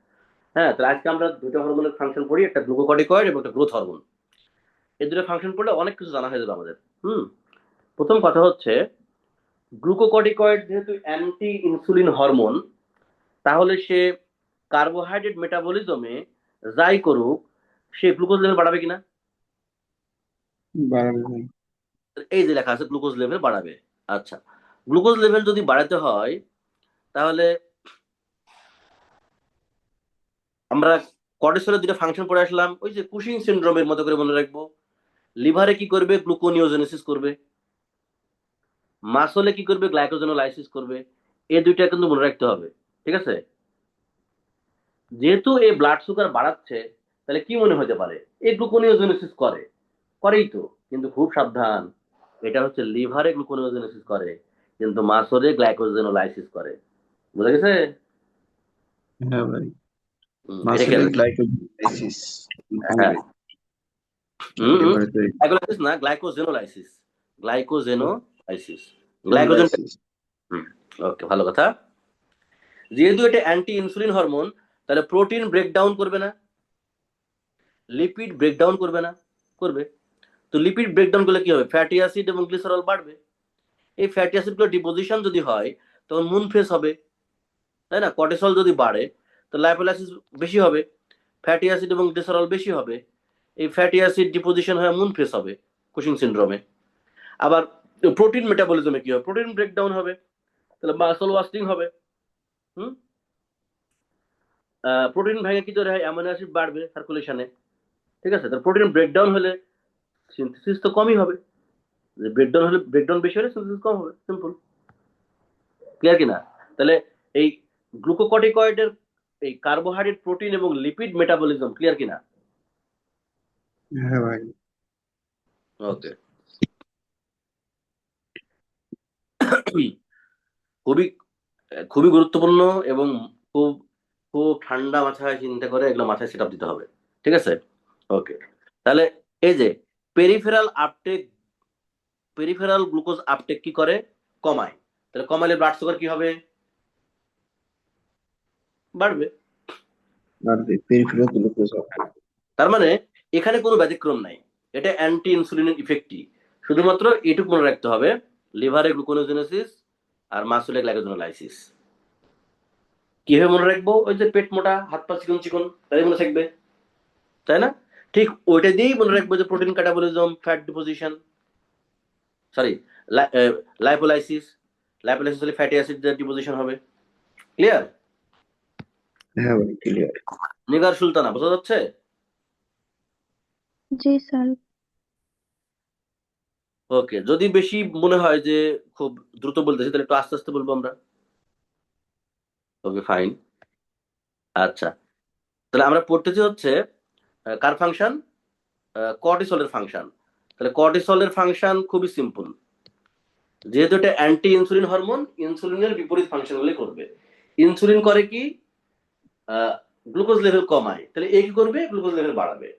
হ্যাঁ, তাহলে আজকে আমরা দুটো হরমোনের ফাংশন পড়ি, একটা গ্লুকোকর্টিকয়েড এবং একটা গ্রোথ হরমোন। এই দুটো ফাংশন পড়লে অনেক কিছু জানা হয়ে যাবে আমাদের। প্রথম কথা হচ্ছে, গ্লুকোকর্টিকয়েড যেহেতু অ্যান্টি ইনসুলিন হরমোন, তাহলে সে কার্বোহাইড্রেট মেটাবলিজমে যাই করুক, সে গ্লুকোজ লেভেল বাড়াবে কিনা? বাড়াবে ভাই। এই যে লেখা আছে গ্লুকোজ লেভেল বাড়াবে। আচ্ছা, গ্লুকোজ লেভেল যদি বাড়াতে হয়, তাহলে আমরা কর্টিসলের দুটো ফাংশন পড়ে আসলাম, ওই যে কুশিং সিনড্রোমের মতো করে মনে রাখবো। লিভারে কি করবে? গ্লুকোনিওজেনেসিস করবে। মাসলে কি করবে? গ্লাইকোজেনোলাইসিস করবে। এই দুইটা কিন্তু মনে রাখতে হবে। ঠিক আছে, যেহেতু এই ব্লাড সুগার বাড়াচ্ছে, তাহলে কি মনে হতে পারে? এই গ্লুকোনিওজেনেসিস করে, করেই তো, কিন্তু খুব সাবধান, এটা হচ্ছে লিভারে গ্লুকোনিওজেনেসিস করে, কিন্তু মাসলে গ্লাইকোজেনোলাইসিস করে। বুঝা গেছে? হ্যাঁ ভাই, এটা মাসলে খেয়াল রাখি। গ্লাইকোলাইসিস হ্যাঁ, লিভারে তৈরি গ্লাইকোলাইসিস না, গ্লাইকোজেনোলাইসিস। Glycogenolysis, glycogen. জেনোলাইসিস। ওকে, ভালো কথা। যেহেতু এটা অ্যান্টি ইনসুলিন হরমোন, তাহলে প্রোটিন ব্রেকডাউন করবে না, লিপিড ব্রেকডাউন করবে না, করবে। তো লিপিড ব্রেকডাউন করলে কি হবে? ফ্যাটি অ্যাসিড এবং গ্লিসারল বাড়বে। এই ফ্যাটি অ্যাসিডগুলো ডিপোজিশন যদি হয়, তখন মুন ফেস হবে, তাই না? কর্টিসল যদি বাড়ে, তো লাইপোলাইসিস বেশি হবে, ফ্যাটি অ্যাসিড এবং গ্লিসারল বেশি হবে। এই ফ্যাটি অ্যাসিড ডিপোজিশন হয়ে মুন ফেস হবে কুশিং সিনড্রোমে। আবার প্রোটিন মেটাবলিজমে কি হবে? প্রোটিন ব্রেকডাউন হবে, তাহলে মাসল ওয়াস্টিং হবে। হুম প্রোটিন ভেঙে কি করে হয়? অ্যামিনো অ্যাসিড বাড়বে সার্কুলেশনে। ঠিক আছে, তাহলে প্রোটিন ব্রেকডাউন হলে সিনথেসিস তো কমই হবে, ব্রেকডাউন বেশি হলে সিনথেসিস কম হবে, সিম্পল। ক্লিয়ার কিনা? তাহলে এই গ্লুকোকর্টিকয়েডের এই কার্বোহাইড্রেট, প্রোটিন এবং লিপিড মেটাবলিজম ক্লিয়ার কিনা? হ্যাঁ ভাই। ওকে, খুবই খুবই গুরুত্বপূর্ণ, এবং খুব খুব ঠান্ডা মাথায় চিন্তা করে এগুলো মাথায় সেট আপ দিতে হবে। ঠিক আছে, ওকে। তাহলে এই যে পেরিফেরাল গ্লুকোজ আপটেক কি করে? কমায়। তাহলে কমালে ব্লাড সুগার কি হবে? বাড়বে। বাড়বে পেরিফেরাল গ্লুকোজ। তার মানে এখানে কোনো ব্যতিক্রম নাই, এটা অ্যান্টি ইনসুলিনের ইফেক্টই। শুধুমাত্র এটুকু মনে রাখতে হবে, লিভারে গ্লুকোনোজেনেসিস আর মাসুলে গ্লাইকোজেনোলাইসিস। কিভাবে মনে রাখবো? ওই যে পেট মোটা, হাত পা চিকন চিকন, তাই মনে থাকবে, তাই না? ঠিক ওইটা দিয়েই মনে রাখবো যে protein catabolism, fat deposition, sorry, lipolysis. Lipolysis হলে ফ্যাটি অ্যাসিড ডিপোজিশন হবে। ক্লিয়ার? হ্যাঁ ভাই ক্লিয়ার। নিগার সুলতানা, বোঝা যাচ্ছে? जी सर। ওকে, যদি বেশি মনে হয় যে খুব দ্রুত বলতেছি, তাহলে একটু আস্তে আস্তে বলবো আমরা। ওকে, ফাইন। আচ্ছা, তাহলে আমরা পড়তেছি হচ্ছে কার ফাংশন? কর্টিসলের ফাংশন। তাহলে কর্টিসলের ফাংশন খুবই সিম্পল, যেহেতু এটা অ্যান্টি ইনসুলিন হরমোন, ইনসুলিনের বিপরীত ফাংশনগুলি করবে। ইনসুলিন করে কি? গ্লুকোজ লেভেল কমায়, তাহলে এ কি করবে? গ্লুকোজ লেভেল বাড়াবে।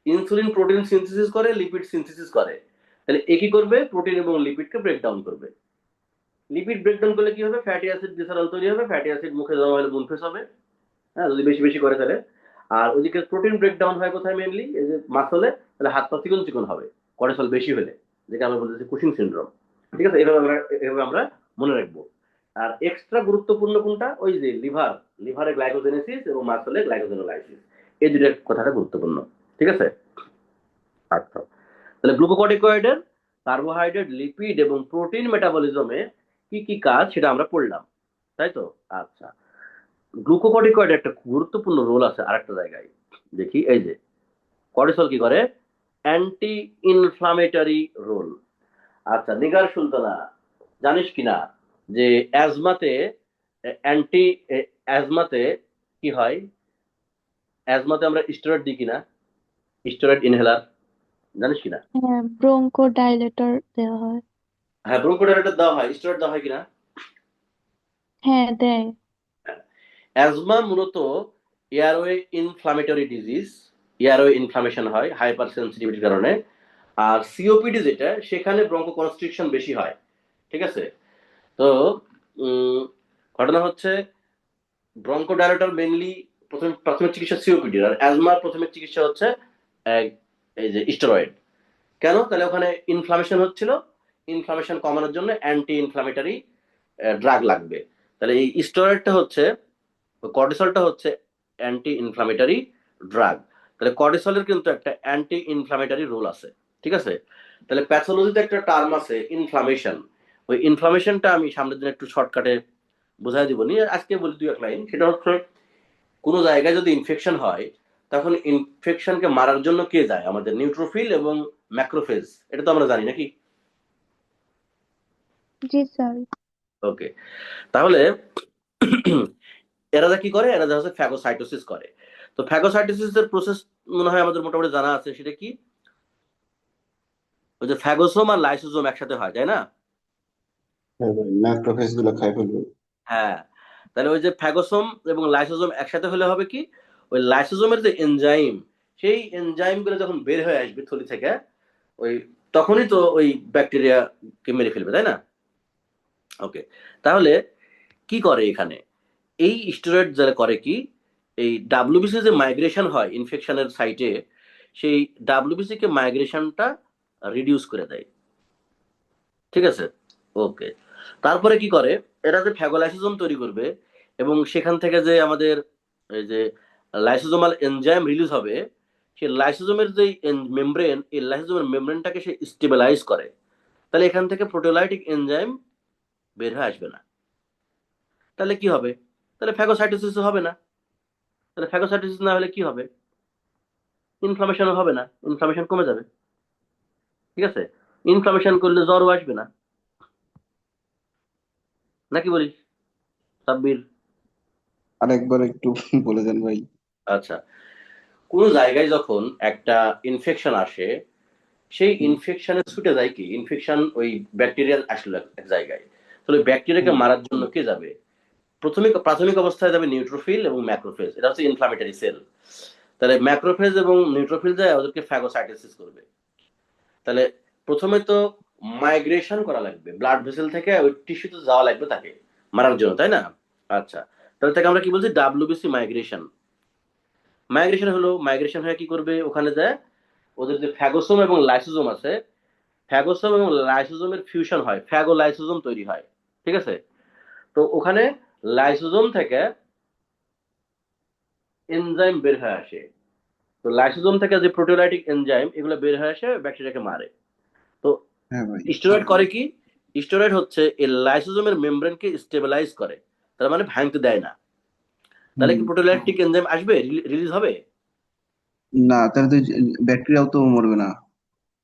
ইনসুলিন প্রোটিন সিনথেসিস করে, লিপিড সিনথেসিস করে, তাহলে এ কি করবে? প্রোটিন এবং লিপিডকে ব্রেকডাউন করবে। লিপিড ব্রেকডাউন করলে কি হবে? ফ্যাটি অ্যাসিড গ্লিসারল তৈরি হবে, ফ্যাটি অ্যাসিড মুখে জমা হলে মুনফেস হবে, হ্যাঁ, যদি বেশি বেশি করে তাহলে। আর ওদিকে প্রোটিন ব্রেকডাউন হয় কোথায়? মেনলি এই যে মাসলে, তাহলে হাত পা চিকন চিকন হবে কর্টিসল বেশি হলে, যেটা আমরা বলতেছি কুশিং সিনড্রোম। ঠিক আছে, এভাবে আমরা মনে রাখবো। আর এক্সট্রা গুরুত্বপূর্ণ কোনটা, ওই যে লিভারে গ্লাইকোজেনেসিস এবং মাসলে গ্লাইকোজেনোলাইসিস, এই দুইটার কথাটা গুরুত্বপূর্ণ। ঠিক আছে, আচ্ছা। তাহলে গ্লুকোকর্টিকয়েডের কার্বোহাইড্রেট, লিপিড এবং প্রোটিন মেটাবলিজমে কি কি কাজ সেটা আমরা পড়লাম, তাই তো? আচ্ছা, গ্লুকোকর্টিকয়েড একটা গুরুত্বপূর্ণ রোল আছে আরেকটা জায়গায়। দেখি, এই যে কর্টিসল কি করে, অ্যান্টি ইনফ্লামেটরি রোল। আচ্ছা নিগার সুলতানা, জানিস কিনা যে অ্যাজমাতে অ্যান্টি অ্যাজমাতে কি হয়, অ্যাজমাতে আমরা স্টেরয়েড দিই কিনা, স্টেরয়েড ইনহেলার, জানিস কিনা? হ্যাঁ, ব্রোঙ্কো ডাইলেটর দেওয়া হয়। হ্যাঁ, ব্রোঙ্কোডাইলেটর দেওয়া হয়, স্টেরয়েড দেওয়া হয় কিনা? হ্যাঁ, দেয়। অ্যাজমা মূলত airway inflammatory disease, airway inflammation হয় হাইপার সেন্সিটিভিটির কারণে। আর সিওপিডি যেটা, সেখানে ব্রঙ্কো কনস্ট্রিকশন বেশি হয়। ঠিক আছে, তো উম, ঘটনা হচ্ছে ব্রঙ্কোডাইলেটর মেইনলি প্রাথমিক চিকিৎসা সিওপিডি, আর অ্যাজমার প্রাথমিক চিকিৎসা হচ্ছে এই যে স্টেরয়েড। কেন? তাহলে ওখানে ইনফ্লামেশন হচ্ছিল, ইনফ্লামেশন কমানোর জন্য অ্যান্টি ইনফ্লামেটরি ড্রাগ লাগবে। তাহলে এই স্টেরয়েডটা হচ্ছে, কর্টিসলটা হচ্ছে অ্যান্টি ইনফ্লামেটরি ড্রাগ। তাহলে কর্টিসলের কিন্তু একটা অ্যান্টি ইনফ্লামেটরি রোল আছে। ঠিক আছে, তাহলে প্যাথোলজিতে একটা টার্ম আছে ইনফ্লামেশন। ওই ইনফ্লামেশনটা আমি সামনের দিন একটু শর্টকাটে বোঝাই দিব, নিয়ে আজকে বলি দুই এক লাইন। সেটা হচ্ছে, কোনো জায়গায় যদি ইনফেকশন হয়, তখন ইনফেকশনকে মারার জন্য কে যায়, আমাদের নিউট্রোফিল এবং ম্যাক্রোফেজ, এটা তো আমরা জানি নাকি? জি স্যার। ওকে, তাহলে এরা যা কি করে, এরা যা হচ্ছে ফ্যাগোসাইটোসিস করে। তো ফ্যাগোসাইটোসিসের প্রসেস মনে হয় আমাদের মোটামুটি জানা আছে, সেটা কি, ওই যে ফ্যাগোসোম আর লাইসোজোম একসাথে হয়, তাই না? হ্যাঁ ভাই, ম্যাক্রোফেজ গুলো খাই ফেলবে। হ্যাঁ, তাহলে ওই যে ফ্যাগোসোম এবং লাইসোজোম একসাথে হলে হবে কি, ওই লাইসোজোমের যে এনজাইম, সেই এনজাইম গুলো যখন বের হয়ে আসবে থলি থেকে, ওই তখনই তো ওই ব্যাকটেরিয়াকে মেরে ফেলবে, তাই না? ওকে, তাহলে কি করে এখানে, এই স্টেরয়েড যারা করে কি, এই ডাব্লিউবিসি যে মাইগ্রেশন হয় ইনফেকশনের সাইটে, সেই ডাব্লিউবিসি কে মাইগ্রেশনটা রিডিউস করে দেয়। ঠিক আছে, ওকে। তারপরে কি করে, এরা যে ফ্যাগোলাইসোজোম তৈরি করবে, এবং সেখান থেকে যে আমাদের এই যে লাইসোজোমাল এনজাইম রিলিজ হবে, সেই লাইসোজোমের যে মেমব্রেন, এই লাইসোজোমের মেমব্রেনটাকে সে স্টেবিলাইজ করে। তাহলে এখান থেকে প্রোটিওলাইটিক এনজাইম বের হয়ে আসবে না। তাহলে কি হবে, তাহলে ফ্যাগোসাইটোসিস হবে না। তাহলে ফ্যাগোসাইটোসিস না হলে কি হবে, ইনফ্লামেশন হবে না, ইনফ্লামেশন কমে যাবে। ঠিক আছে, ইনফ্লামেশন করলে জ্বরও আসবে না, নাকি বলিস সাব্বির? আরেকবার একটু বলে দেন ভাই। আচ্ছা, কোন জায়গায় যখন একটা ইনফেকশন আসে, সেই হুম, ইনফেকশনে ছুটে যায় কি, ইনফেকশন ওই ব্যাকটেরিয়া আসলো এক জায়গায়, তাহলে ব্যাকটেরিয়াকে হুম, মারার জন্য কে যাবে, প্রাথমিক অবস্থায় যাবে নিউট্রোফিল এবং ম্যাক্রোফেজ, এটা হচ্ছে ইনফ্লামেটরি সেল। তাহলে ম্যাক্রোফেজ এবং নিউট্রোফিল যায় ওদেরকে ফ্যাগোসাইটোসিস করবে। তাহলে প্রথমে তো মাইগ্রেশন করা লাগবে, ব্লাড ভেসেল থেকে ওই টিস্যুতে যাওয়া লাগবে তাকে মারার জন্য, তাই না? আচ্ছা, তাহলে তাকে আমরা কি বলছি, ডাব্লিউবিসি মাইগ্রেশন। মাইগ্রেশন হলো, মাইগ্রেশন হয়ে কি করবে, ওখানে যায় ওদের যে ফ্যাগোসোম এবং লাইসোজোম আছে, ফ্যাগোসোম এবং লাইসোজোমের ফিউশন হয়, ফ্যাগোলাইসোজোম তৈরি হয়। ঠিক আছে, তো ওখানে লাইসোজোম থেকে এনজাইম বের হয়ে আসে। তো লাইসোজোম থেকে যে প্রোটিওলাইটিক এনজাইম, এগুলো বের হয়ে আসে ব্যাকটেরিয়াকে মারে। তো হ্যাঁ ভাই। স্টেরয়েড করে কি, স্টেরয়েড হচ্ছে এই লাইসোজোমের মেমব্রেনকে স্টেবিলাইজ করে, তার মানে ভাঙতে দেয় না। তাহলে হুম, কি প্রোটিওলাইটিক এনজাইম আসবে, রিলিজ হবে? না তাহলে তো ব্যাকটেরিয়াও তো মরবে না।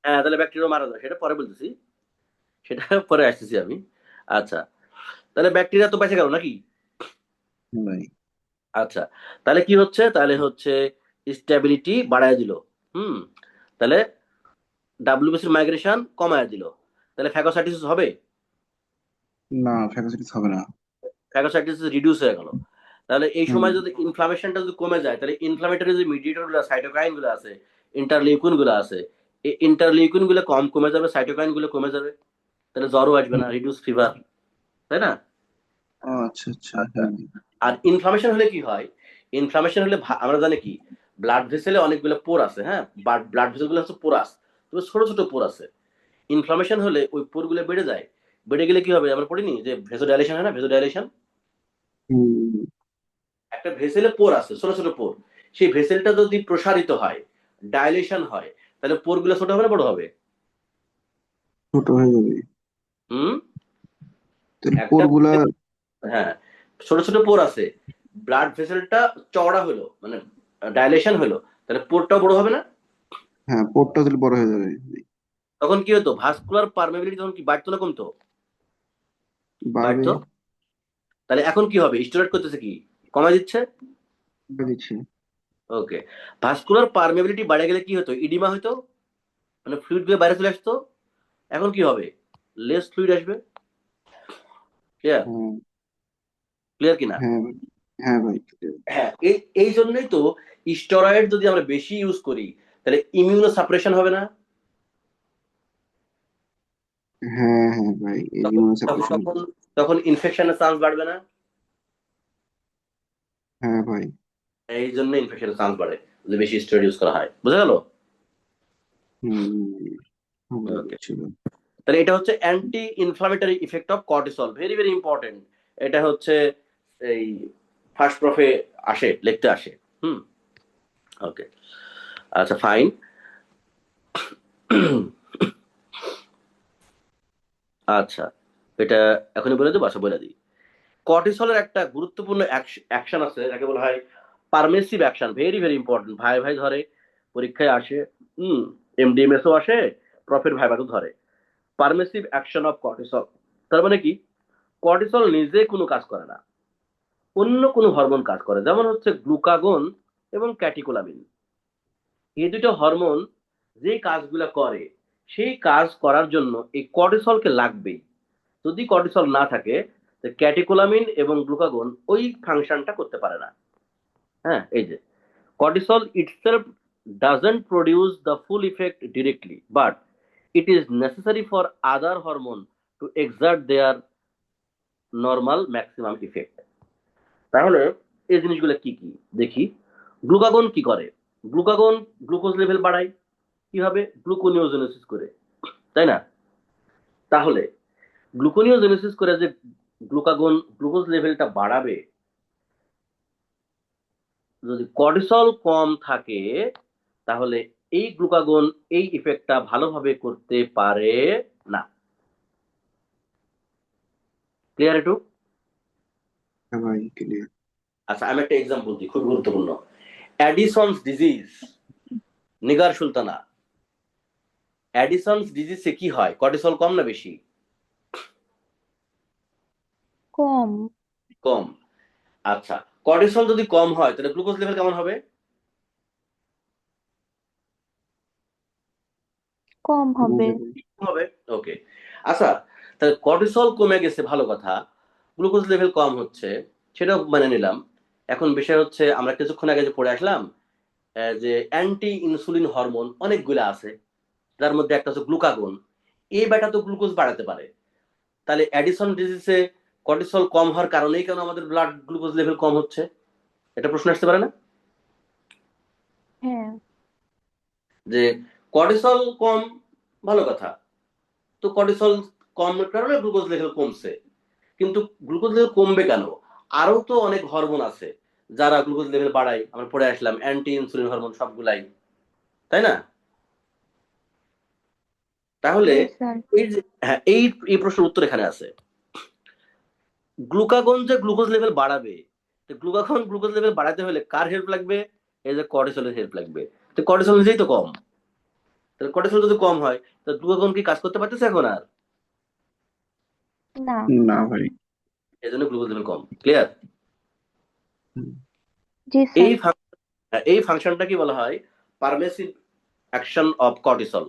হ্যাঁ, তাহলে ব্যাকটেরিয়া মারা যায়, সেটা পরে বলতেছি, সেটা পরে আসতেছি আমি। আচ্ছা, তাহলে ব্যাকটেরিয়া তো বেঁচে গেল নাকি? হ্যাঁ ভাই। আচ্ছা, তাহলে কি হচ্ছে, তাহলে হচ্ছে স্টেবিলিটি বাড়ায় দিল। হুম, তাহলে ডাব্লিউবিসির মাইগ্রেশন কমায় দিল, তাহলে ফ্যাগোসাইটোসিস হবে, না, ফ্যাগোসিটিস হবে না। ফ্যাগোসাইটোসিস রিডিউস হয়ে গেল। তাহলে এই হুম, সময় যদি ইনফ্লামেশনটা যদি কমে যায়, তাহলে ইনফ্লামেটরি যে মিডিয়েটর গুলো, সাইটোকাইন গুলো আছে, ইন্টারলিউকিন গুলো আছে, এই ইন্টারলিউকিন গুলো কমে যাবে, সাইটোকাইন গুলো কমে যাবে, তাহলে জ্বরও আসবে হুম। না, রিডিউস ফিভার, তাই না? ও আচ্ছা আচ্ছা, আচ্ছা, হ্যাঁ। আর ইনফ্লামেশন হলে কি হয়, ইনফ্লামেশন হলে আমরা জানি কি, ব্লাড ভেসেলে অনেকগুলো পোর আছে, হ্যাঁ, ব্লাড ভেসেলগুলো হচ্ছে পোরাস, তবে ছোট ছোট পোর আছে। ইনফ্লামেশন হলে ওই পোরগুলো বেড়ে যায়, বেড়ে গেলে কি হবে আমরা পড়িনি যে ভেসোডাইলেশন হয় না, ভেসোডাইলেশন। হুম, একটা ভেসেলে পোর আছে, ছোট ছোট পোর, সেই ভেসেলটা যদি প্রসারিত হয়, ডাইলেশন হয়, তাহলে পোরগুলো ছোট হবে না বড় হবে? ছোট হয়ে যাবে। হুম। তাহলে একটা, পোরগুলা, হ্যাঁ, ছোট ছোট পোর আছে, ব্লাড ভেসেলটা চওড়া হলো মানে ডাইলেশন হলো, তাহলে পোরটাও বড় হবে না? হ্যাঁ পোরটা তাহলে বড় হয়ে যাবে। তখন কি হতো, ভাস্কুলার পারমেবিলিটি তখন কি বাড়তো না কমতো? বাড়বে। বাড়তো। তাহলে এখন কি হবে, স্টেরয়েড করতেছে কি, কমাই দিচ্ছে। দিচ্ছি। ওকে, ভাস্কুলার পারমেবিলিটি বাড়ে গেলে কি হতো, ইডিমা হতো, মানে ফ্লুইড গুলো বাইরে চলে আসতো। এখন কি হবে, লেস ফ্লুইড আসবে। ক্লিয়ার? হ্যাঁ ক্লিয়ার কিনা? হ্যাঁ ভাই, হ্যাঁ ভাই। হ্যাঁ, এই এই জন্যই তো স্টেরয়েড যদি আমরা বেশি ইউজ করি তাহলে ইমিউনো সাপ্রেশন হবে না? হ্যাঁ হ্যাঁ ভাই, এই তখন ইমিউনোসাপ্রেশন। তখন তখন ইনফেকশনের চান্স বাড়বে না? হ্যাঁ ভাই। এই জন্য ইনফেকশনের চান্স বাড়ে যদি বেশি স্টেরয়েড ইউজ করা হয়। বুঝা গেল? হুম, হ্যাঁ, ওকে, বুঝছি ভাই। তাহলে এটা হচ্ছে anti inflammatory effect of cortisol, very very important. এটা হচ্ছে এই ফার্স্ট প্রফে আসে, লিখতে আসে। হুম। ওকে, আচ্ছা ফাইন। আচ্ছা, এটা এখনই বলে দেবো, আচ্ছা বলে দিই। কর্টিসলের একটা গুরুত্বপূর্ণ অ্যাকশন আছে যাকে বলা হয় permissive action, very very important, ভাই ভাই ধরে, পরীক্ষায় আসে। হুম। এমডিএমএসও আসে, প্রফের ভাইভাতেও ধরে। পারমিসিভ অ্যাকশন অফ কর্টিসল, তার মানে কি, কর্টিসল নিজে কোনো কাজ করে না, অন্য কোনো হরমোন কাজ করে, যেমন হচ্ছে গ্লুকাগন এবং ক্যাটিকোলামিন। এই দুটো হরমোন যে কাজগুলো করে, সেই কাজ করার জন্য এই কর্টিসলকে লাগবেই। যদি কর্টিসল না থাকে, ক্যাটিকোলামিন এবং গ্লুকাগন ওই ফাংশনটা করতে পারে না। হ্যাঁ, এই যে cortisol itself doesn't produce the full effect directly, but it is necessary for other hormone to exert their normal maximum effect. তাহলে এই জিনিসগুলো কি কি দেখি। গ্লুকাগন কি করে, গ্লুকাগন গ্লুকোজ লেভেল বাড়ায়, কিভাবে, গ্লুকোনিওজেনেসিস করে, তাই না? তাহলে গ্লুকোনিওজেনেসিস করে যে গ্লুকাগন গ্লুকোজ লেভেলটা বাড়াবে, যদি কর্টিসল কম থাকে তাহলে এই গ্লুকাগন এই ইফেক্টটা ভালোভাবে করতে পারে না। ক্লিয়ার একটু? হ্যাঁ ভাই, ক্লিয়ার। আচ্ছা, আমি একটা এক্সাম্পল দিই, খুব গুরুত্বপূর্ণ। Addison's disease, Nigar Sultana, Addison's ডিজিজে কি হয়, কর্টিসল কম না বেশি? কম। কম। আচ্ছা, কর্টিসল যদি কম হয় তাহলে গ্লুকোজ লেভেল কেমন হবে? কম কমে হবে। যাবে। হবে। ওকে, আচ্ছা, তাহলে কর্টিসল কমে গেছে ভালো কথা, গ্লুকোজ লেভেল কম হচ্ছে, সেটাও মানে নিলাম। এখন বিষয় হচ্ছে আমরা কিছুক্ষণ আগে যে পড়ে আসলাম, যে অ্যান্টি ইনসুলিন হরমোন অনেকগুলো আছে, যার মধ্যে একটা হচ্ছে গ্লুকাগন। এই বেটা তো গ্লুকোজ বাড়াতে পারে, তাহলে অ্যাডিসন ডিজিজে কর্টিসল কম হওয়ার কারণেই কেন আমাদের ব্লাড গ্লুকোজ লেভেল কম হচ্ছে? এটা প্রশ্ন আসতে পারে না? হ্যাঁ। যে কর্টিসল কম, ভালো কথা, তো কর্টিসল কম কারণে গ্লুকোজ লেভেল কমছে, কিন্তু গ্লুকোজ লেভেল কমবে কেন? আরো তো অনেক হরমোন আছে যারা গ্লুকোজ লেভেল বাড়ায়, আমরা পড়ে আসলাম অ্যান্টি ইনসুলিন হরমোন সবগুলাই, তাই না? তাহলে জি স্যার। এই যে, হ্যাঁ, এই এই প্রশ্নের উত্তর এখানে আছে। গ্লুকাগন যে গ্লুকোজ লেভেল বাড়াবে, তো গ্লুকাগন গ্লুকোজ লেভেল বাড়াতে হলে কার হেল্প লাগবে? এই যে কর্টিসলের হেল্প লাগবে। তো কর্টিসল নিজেই তো কম, তাহলে কর্টিসল যদি কম হয় তো গ্লুকাগন কি কাজ করতে পারতেছে এখন আর? না। না ভাই। এই জন্য গ্লুকোজ লেভেল কম। ক্লিয়ার? হুম, জি এই স্যার। এই ফাংশনটা কি বলা হয়, পারমিসিভ অ্যাকশন অফ কর্টিসল।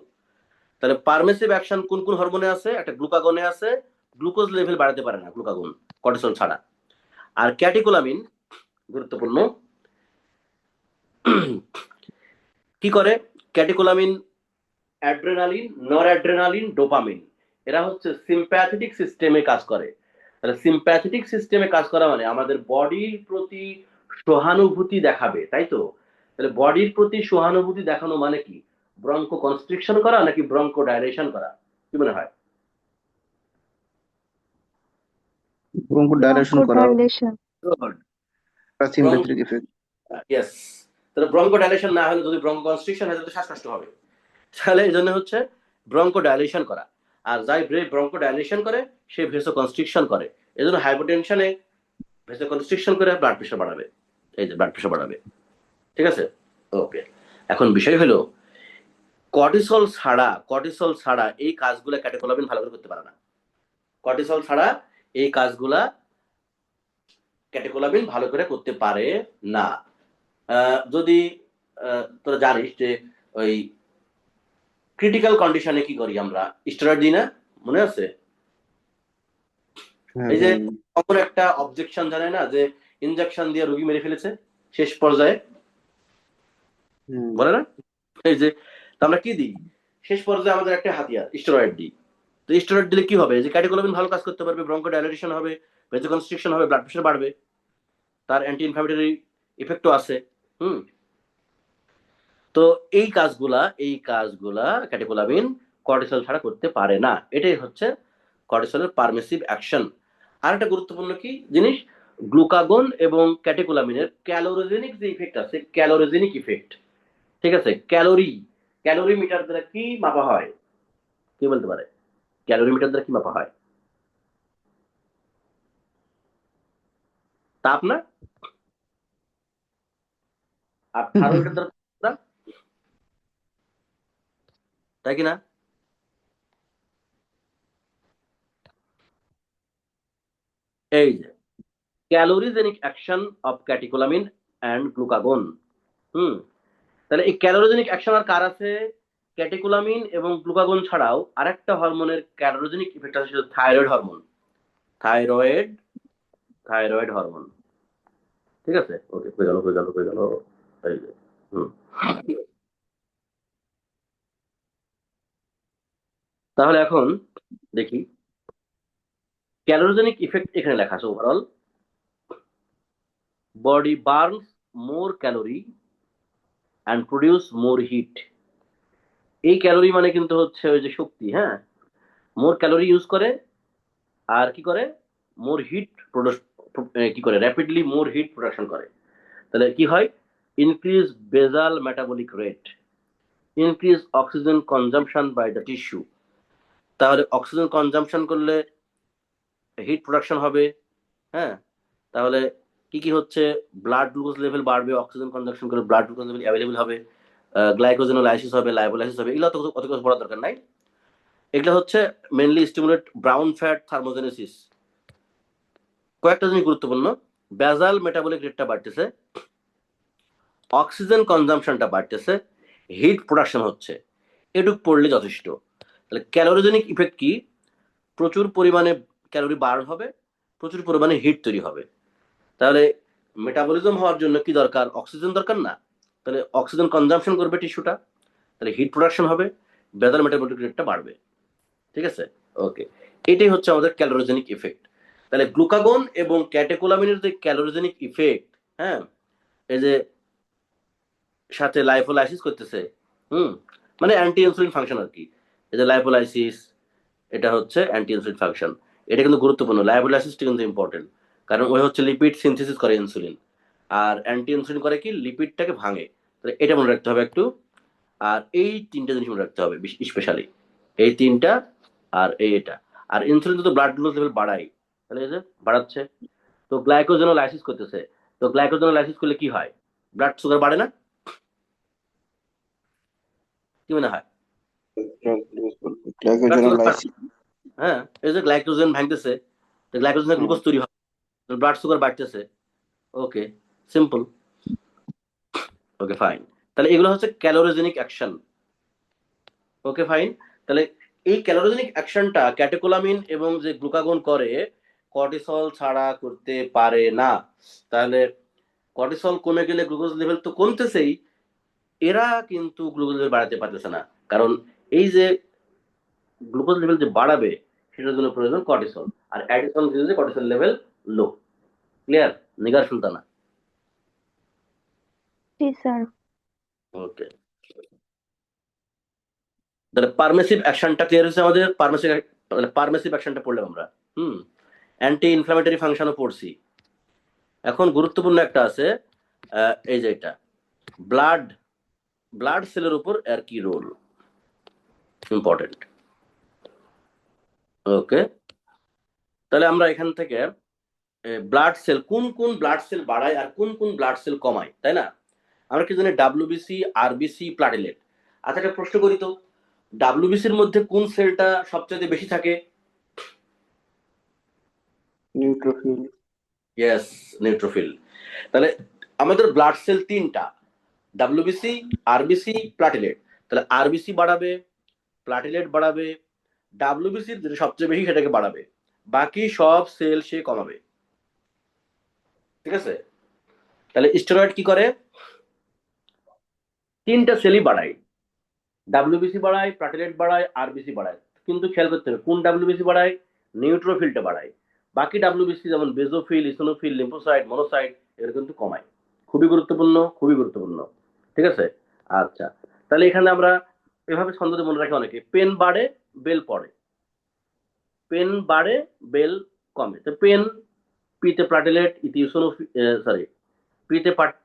তাহলে পারমিসিভ অ্যাকশন কোন কোন হরমোনে আছে, একটা গ্লুকাগনে আছে, গ্লুকোজ লেভেল বাড়াতে পারে না গ্লুকাগন, কর্টিসল ছাড়া। আর ক্যাটিকোলামিন গুরুত্বপূর্ণ, কি করে ক্যাটিকোলামিন, অ্যাড্রেনালিন, নর অ্যাড্রেনালিন, ডোপামিন, এরা হচ্ছে সিম্প্যাথেটিক সিস্টেমে কাজ করে। তাহলে সিম্প্যাথেটিক সিস্টেমে কাজ করা মানে আমাদের বডির প্রতি সহানুভূতি দেখাবে, তাই তো? তাহলে বডির প্রতি সহানুভূতি দেখানো মানে কি? ব্রঙ্কো কনস্ট্রিকশন করা নাকি ব্রঙ্কো ডাইলেশন করা? কি মনে হয়? ব্রঙ্কো ডাইলেশন করা, bronchodilation, good. Parasympathetic effect. Yes. তাহলে ব্রঙ্কো ডাইলেশন না হলে, যদি ব্রঙ্কো কনস্ট্রিকশন হয় তাহলে শ্বাসকষ্ট হবে। তাহলে এই জন্য হচ্ছে ব্রঙ্কো ডাইলেশন করা। আর যাই ব্রঙ্কো ডাইলেশন করে সে ভেসো কনস্ট্রিকশন করে। এই জন্য হাইপোটেনশনে ভেসো কনস্ট্রিকশন করে ব্লাড প্রেশার বাড়াবে। এই যে ব্লাড প্রেশার বাড়াবে। ঠিক আছে, ওকে। এখন বিষয় হলো কর্টিসল ছাড়া এই কাজগুলো ক্যাটেকোলামিন ভালো করে করতে পারে না। কর্টিসল ছাড়া এই কাজগুলা ক্যাটেকোলামিন ভালো করে করতে পারে না। যদি তোরা জানিস যে ওই ক্রিটিক্যাল কন্ডিশনে কি করি আমরা? স্টেরয়েড দিই না? মনে আছে? হ্যাঁ এই যে ভাই। কখন একটা অবজেকশন জানে না যে ইনজেকশন দিয়ে রোগী মেরে ফেলেছে শেষ পর্যায়ে, বলে না? এই যে আমরা কি দিই শেষ পর্যায়ে? আমাদের একটা হাতিয়ার স্টেরয়েড দিই। তো স্টেরয়েড দিলে কি হবে? যে ক্যাটেকোলামিন ভালো কাজ করতে পারবে, ব্রঙ্কোডাইলেশন হবে, ভেসোকনস্ট্রিকশন হবে, ব্লাড প্রেশার বাড়বে, তার অ্যান্টি ইনফ্লামেটরি ইফেক্টও আছে। হুম। তো এই কাজগুলা ক্যাটেকোলামিন কর্টিসল ছাড়া করতে পারে না। এটাই হচ্ছে কর্টিসলের পারমিসিভ অ্যাকশন। আর একটা গুরুত্বপূর্ণ কি জিনিস, গ্লুকাগন এবং ক্যাটেকোলামিনের ক্যালোরোজেনিক যে ইফেক্ট আছে, ক্যালোরোজেনিক ইফেক্ট। ঠিক আছে, ক্যালোরি মিটার দ্বারা কি মাপা হয়? কি বলতে পারে? ক্যালোরি মিটার দ্বারা কি মাপা হয়? তাপ না? আর থার্মোমিটার দ্বারা না? তাই কি না? এই যে calorigenic action of catecholamine and glucagon. Hmm. তাহলে এই ক্যালোরোজেনিক অ্যাকশন আর কার আছে? ক্যাটেকোলামিন এবং গ্লুকাগন ছাড়াও আরেকটা হরমোনের ক্যালোরোজেনিক ইফেক্ট আছে, সেটা thyroid hormone. Thyroid thyroid hormone. ঠিক আছে, ওকে, হয়ে গেল। এই যে হুম। তাহলে এখন দেখি ক্যালোরোজেনিক ইফেক্ট এখানে লেখা আছে। Overall body burns more calorie and produce more heat. এই ক্যালোরি মানে কিন্তু হচ্ছে ওই যে শক্তি, হ্যাঁ। মোর ক্যালোরি ইউজ করে আর কি করে? মোর হিট কি করে? র্যাপিডলি মোর হিট প্রোডাকশন করে। তাহলে কি হয়? Increase basal metabolic rate, increase oxygen consumption by the tissue. তাহলে অক্সিজেন কনজাম্পশন করলে হিট প্রোডাকশন হবে, হ্যাঁ। তাহলে কি কি হচ্ছে? ব্লাড গ্লুকোজ লেভেল বাড়বে, অক্সিজেন কনজাম্পশন করলে ব্লাড গ্লুকোজ লেভেল অ্যাভেলেবল হবে, গ্লাইকোজেনোলাইসিস হবে, লাইপোলাইসিস হবে। এগুলো অত কিছু পড়ার দরকার নাই। এগুলো হচ্ছে mainly stimulate brown fat thermogenesis. কয়েকটা জিনিস গুরুত্বপূর্ণ, বেজাল মেটাবলিক রেটটা বাড়তেছে, অক্সিজেন কনজাম্পশনটা বাড়তেছে, হিট প্রোডাকশন হচ্ছে। এটুক পড়লে যথেষ্ট। তাহলে ক্যালোরিজেনিক ইফেক্ট কি? প্রচুর পরিমাণে ক্যালোরি বার্ন হবে, প্রচুর পরিমাণে হিট তৈরি হবে। তাহলে মেটাবলিজম হওয়ার জন্য কি দরকার? অক্সিজেন দরকার না? তাহলে অক্সিজেন কনজাম্পশন করবে টিস্যুটা, তাহলে হিট প্রোডাকশন হবে, বেজাল মেটাবলিক রেটটা বাড়বে। ঠিক আছে, ওকে। এটাই হচ্ছে আমাদের ক্যালোরিজেনিক ইফেক্ট। তাহলে গ্লুকাগন এবং ক্যাটেকোলামিনের যে ক্যালোরিজেনিক ইফেক্ট, হ্যাঁ, এই যে সাথে লাইপোলাইসিস করতেছে, হুম, মানে অ্যান্টি ইনসুলিন ফাংশন আর কি। এই যে লাইপোলাইসিস, এটা হচ্ছে অ্যান্টি ইনসুলিন ফাংশন। এটা কিন্তু গুরুত্বপূর্ণ, লাইপোলাইসিসটা কিন্তু ইম্পর্টেন্ট। কারণ ওই হচ্ছে লিপিড সিনথেসিস করে ইনসুলিন, আর অ্যান্টি ইনসুলিন করে কি? লিপিডটাকে ভাঙে। তাহলে এটা মনে রাখতে হবে একটু। আর এই তিনটা জিনিস মনে রাখতে হবে স্পেশালি, এই তিনটা আর এটা। আর ইনসুলিন তো ব্লাড গ্লুকোজ লেভেল বাড়ায়, তাহলে এই যে বাড়াচ্ছে, তো গ্লাইকোজেনোলাইসিস করতেছে। তো গ্লাইকোজেনোলাইসিস করলে কি হয়? ব্লাড সুগার বাড়ে না? কি মনে হয়? ব্লাড সুগার বাড়ে। গ্লাইকোজেনোলাইসিস। হ্যাঁ, এই যে গ্লাইকোজেন ভাঙতেছে, তো গ্লাইকোজেনে গ্লুকোজ তৈরি হয়, ব্লাড সুগার বাড়তেছে। ওকে, সিম্পল। ওকে, ফাইন। তাহলে এগুলো হচ্ছে ক্যালোরিজেনিক অ্যাকশন। ওকে, ফাইন। তাহলে এই ক্যালোরিজেনিক অ্যাকশনটা ক্যাটেকোলামিন এবং যে গ্লুকাগন করে, কর্টিসল ছাড়া করতে পারে না। তাহলে কর্টিসল কমে গেলে গ্লুকোজ লেভেল তো কমতেছেই, এরা কিন্তু গ্লুকোজ লেভেল বাড়াতে পারতেছে না। কারণ এই যে গ্লুকোজ লেভেল যে বাড়াবে, সেটার জন্য প্রয়োজন কর্টিসল। আর অ্যাডিসন যে কর্টিসল লেভেল লো। ক্লিয়ার? নিগার সুলতানা? জি স্যার। ওকে, তাহলে পারমিসিভ অ্যাকশনটা ক্লিয়ার হয়েছে আমাদের। পারমিসিভ অ্যাকশনটা পড়লাম আমরা। অ্যান্টি ইনফ্লামেটরি ফাংশনও পড়ছি। এখন গুরুত্বপূর্ণ একটা আছে, এই যে এটা ব্লাড ব্লাড সেলের উপর এর কি রোল, ইম্পর্টেন্ট। ওকে, তাহলে আমরা এখান থেকে ব্লাড সেল, কোন কোন ব্লাড সেল বাড়ায় আর কোন কোন ব্লাড সেল কমায়, তাই না? আমরা কি জানি ডাব্লিউবিসি, আরবিসি, প্লাটিলেট। আচ্ছা, একটা প্রশ্ন করি তো, ডাব্লিউবিসির মধ্যে কোন সেলটা সবচেয়ে বেশি থাকে? নিউট্রোফিল। Yes, neutrophil. তাহলে আমাদের ব্লাড সেল তিনটা, ডাব্লিউবিসি, আরবিসি, প্লাটিলেট। তাহলে আরবিসি বাড়াবে, প্লাটিলেট বাড়াবে, ডাব্লিউবিসির যেটা সবচেয়ে বেশি সেটাকে বাড়াবে, বাকি সব সেল সে কমাবে। ঠিক আছে? তাহলে স্টেরয়েড কি করে? তিনটা সেলই বাড়ায়, ডাব্লিউবিসি বাড়ায়, প্লাটিলেট বাড়ায়, আরবিসি বাড়ায়। কিন্তু খেয়াল করতে হবে কোন ডাব্লিউবিসি বাড়ায়, নিউট্রোফিলটা বাড়ায়। বাকি ডাব্লিউবিসি যেমন বেজোফিল, ইসোনোফিল, লিম্ফোসাইট, মনোসাইট এগুলো কিন্তু কমায়। খুবই গুরুত্বপূর্ণ, খুবই গুরুত্বপূর্ণ। ঠিক আছে? আচ্ছা, তাহলে এখানে আমরা এভাবে ছন্দে মনে রাখি অনেকে, পেন বাড়ে বেল পড়ে, পেন বাড়ে বেল কমে। তো পেন, পিতে প্লাটিলেট ইতি ইসোনোফিল, সরি,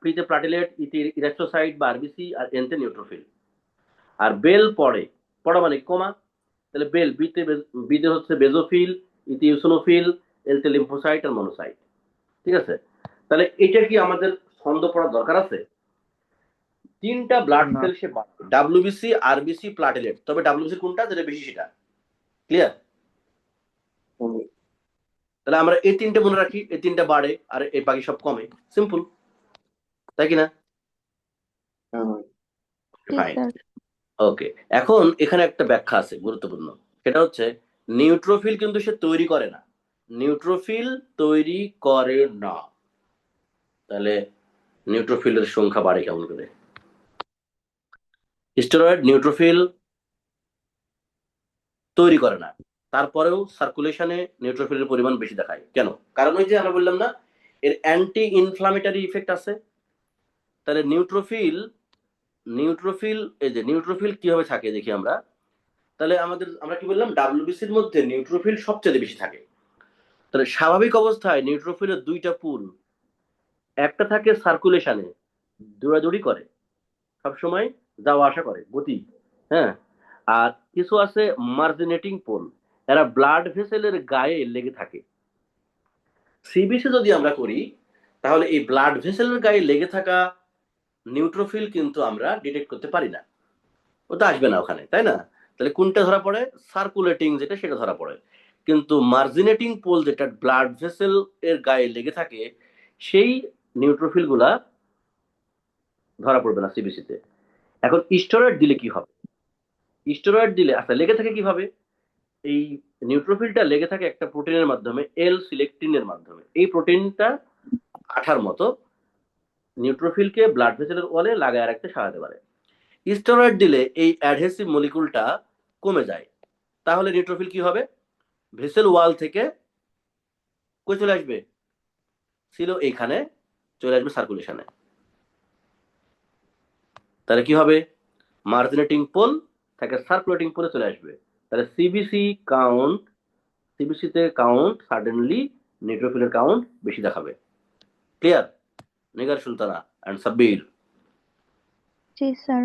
পিতে প্লাটিলেট ইতি ইরেথ্রোসাইট বা আরবিসি, আর এনতে নিউট্রোফিল। আর বেল পড়ে, পড়া মানে কমা। তাহলে বেল, বিতে হচ্ছে বেজোফিল, ইতি ইউসোনোফিল, এলতে লিম্ফোসাইট আর মনোসাইট। ঠিক আছে? তাহলে এটা কি আমাদের ছন্দ পড়ার দরকার আছে? তিনটা ব্লাড না। সেল সে বাড়ে, ডাব্লিউবিসি, আরবিসি, প্লাটিলেট। তবে ডাব্লিউবিসি কোনটা যেটা বেশি সেটা ক্লিয়ার। হবে। তাহলে আমরা এই তিনটে মনে রাখি, এই তিনটা বাড়ে আর এই বাকি সব কমে। সিম্পল, তাই কি না? হ্যাঁ ভাই। জি ফাইন। স্যার। ওকে, এখন এখানে একটা ব্যাখ্যা আছে গুরুত্বপূর্ণ, সেটা হচ্ছে নিউট্রোফিল কিন্তু সে তৈরি করে না, নিউট্রোফিল তৈরি করে না। তাহলে নিউট্রোফিলের সংখ্যা বাড়ে কেমন করে? স্টেরয়েড নিউট্রোফিল তৈরি করে না, তারপরেও সার্কুলেশনে নিউট্রোফিলের পরিমাণ বেশি দেখায় কেন? কারণ ওই যে আমরা বললাম না, এর অ্যান্টি ইনফ্লামেটরি ইফেক্ট আছে। তাহলে নিউট্রোফিল, এই যে নিউট্রোফিল কিভাবে থাকে দেখি আমরা। তাহলে আমরা কি বললাম, ডাব্লিউবিসির মধ্যে নিউট্রোফিল সবচেয়ে বেশি থাকে। তাহলে স্বাভাবিক অবস্থায় নিউট্রোফিলের দুইটা পুল, একটা থাকে সার্কুলেশনে, দৌড়াদৌড়ি করে, সবসময় যাওয়া আসা করে, গতি। হ্যাঁ, আর কিছু আছে মার্জিনেটিং পোল, এরা ব্লাড ভেসেলের গায়ে লেগে থাকে। সিবিসি যদি আমরা করি, তাহলে এই ব্লাড ভেসেলের গায়ে লেগে থাকা নিউট্রোফিল কিন্তু আমরা ডিটেক্ট করতে পারি না, ওটা আসবে না ওখানে, তাই না? তাহলে কোনটা ধরা পড়ে? সার্কুলেটিং যেটা, সেটা ধরা পড়ে। কিন্তু মার্জিনেটিং পোল যেটা ব্লাড ভেসেল এর গায়ে লেগে থাকে, সেই নিউট্রোফিল গুলা ধরা পড়বে না সিবিসিতে। এখন স্টেরয়েড দিলে কি হবে? স্টেরয়েড দিলে আচ্ছা লেগে থাকে কিভাবে? এই নিউট্রোফিলটা লেগে থাকে একটা প্রোটিনের মাধ্যমে, এল সিলেক্টিনের মাধ্যমে। এই প্রোটিনটা আঠার মতো, নিউট্রোফিলকে ব্লাড ভেসেলের ওয়ালে লাগায় রাখতে সাহায্য করে। স্টেরয়েড দিলে এই অ্যাডহেসিভ মলিকুলটা কমে যায়। তাহলে নিউট্রোফিল কি হবে? ভেসেল ওয়াল থেকে কই চলে আসবে? ছিল এইখানে, চলে আসবে সার্কুলেশনে। তাহলে কি হবে? মার্জিনেটিং পোল থেকে সার্কুলেটিং পোলে চলে আসবে। তাহলে সিবিসিতে কাউন্ট সাডেনলি নিউট্রোফিলের কাউন্ট বেশি দেখাবে। Clear? Nigar Sultana and Sabbir, G sir.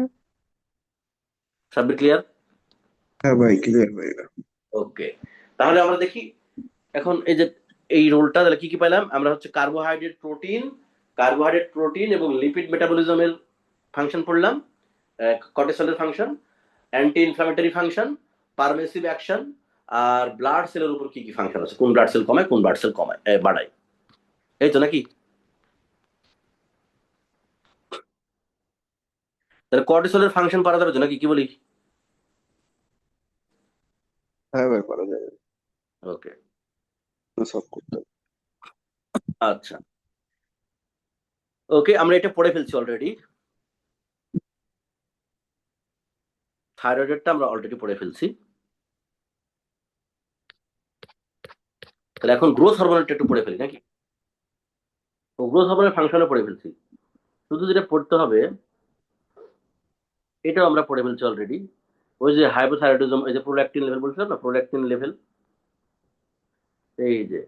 Sabbir clear? হ্যাঁ ভাই, ক্লিয়ার ভাই। ওকে, তাহলে আমরা দেখি এখন এই যে এই রোলটা, তাহলে কি কি পেলাম আমরা? হচ্ছে কার্বোহাইড্রেট প্রোটিন এবং লিপিড মেটাবলিজমের ফাংশন পড়লাম, কর্টিসলের function, anti inflammatory function, permissive action, আর ব্লাড সেলের উপর কি কি ফাংশন আছে, কোন ব্লাড সেল কমায়, কোন ব্লাড সেল বাড়ায়। এই তো নাকি? তাহলে কর্টিসলের ফাংশন পারা যাবে তো নাকি, কি বলি? হ্যাঁ ভাই, করা যাবে। ওকে, সব করতে হবে। আচ্ছা, ওকে, আমরা এটা পড়ে ফেলছি অলরেডি, থাইরয়েডেরটা আমরা অলরেডি পড়ে ফেলছি। তাহলে এখন গ্রোথ হরমোনটা একটু পড়ে ফেলি নাকি? ও, গ্রোথ হরমোনের ফাংশনও পড়ে ফেলছি। শুধু যেটা পড়তে হবে, এটাও আমরা পড়ে ফেলছি অলরেডি। ওই যে হাইপোথাইরয়েডিজম, এই যে প্রোল্যাকটিন লেভেল বলছিলাম না, প্রোল্যাকটিন লেভেল, এই যে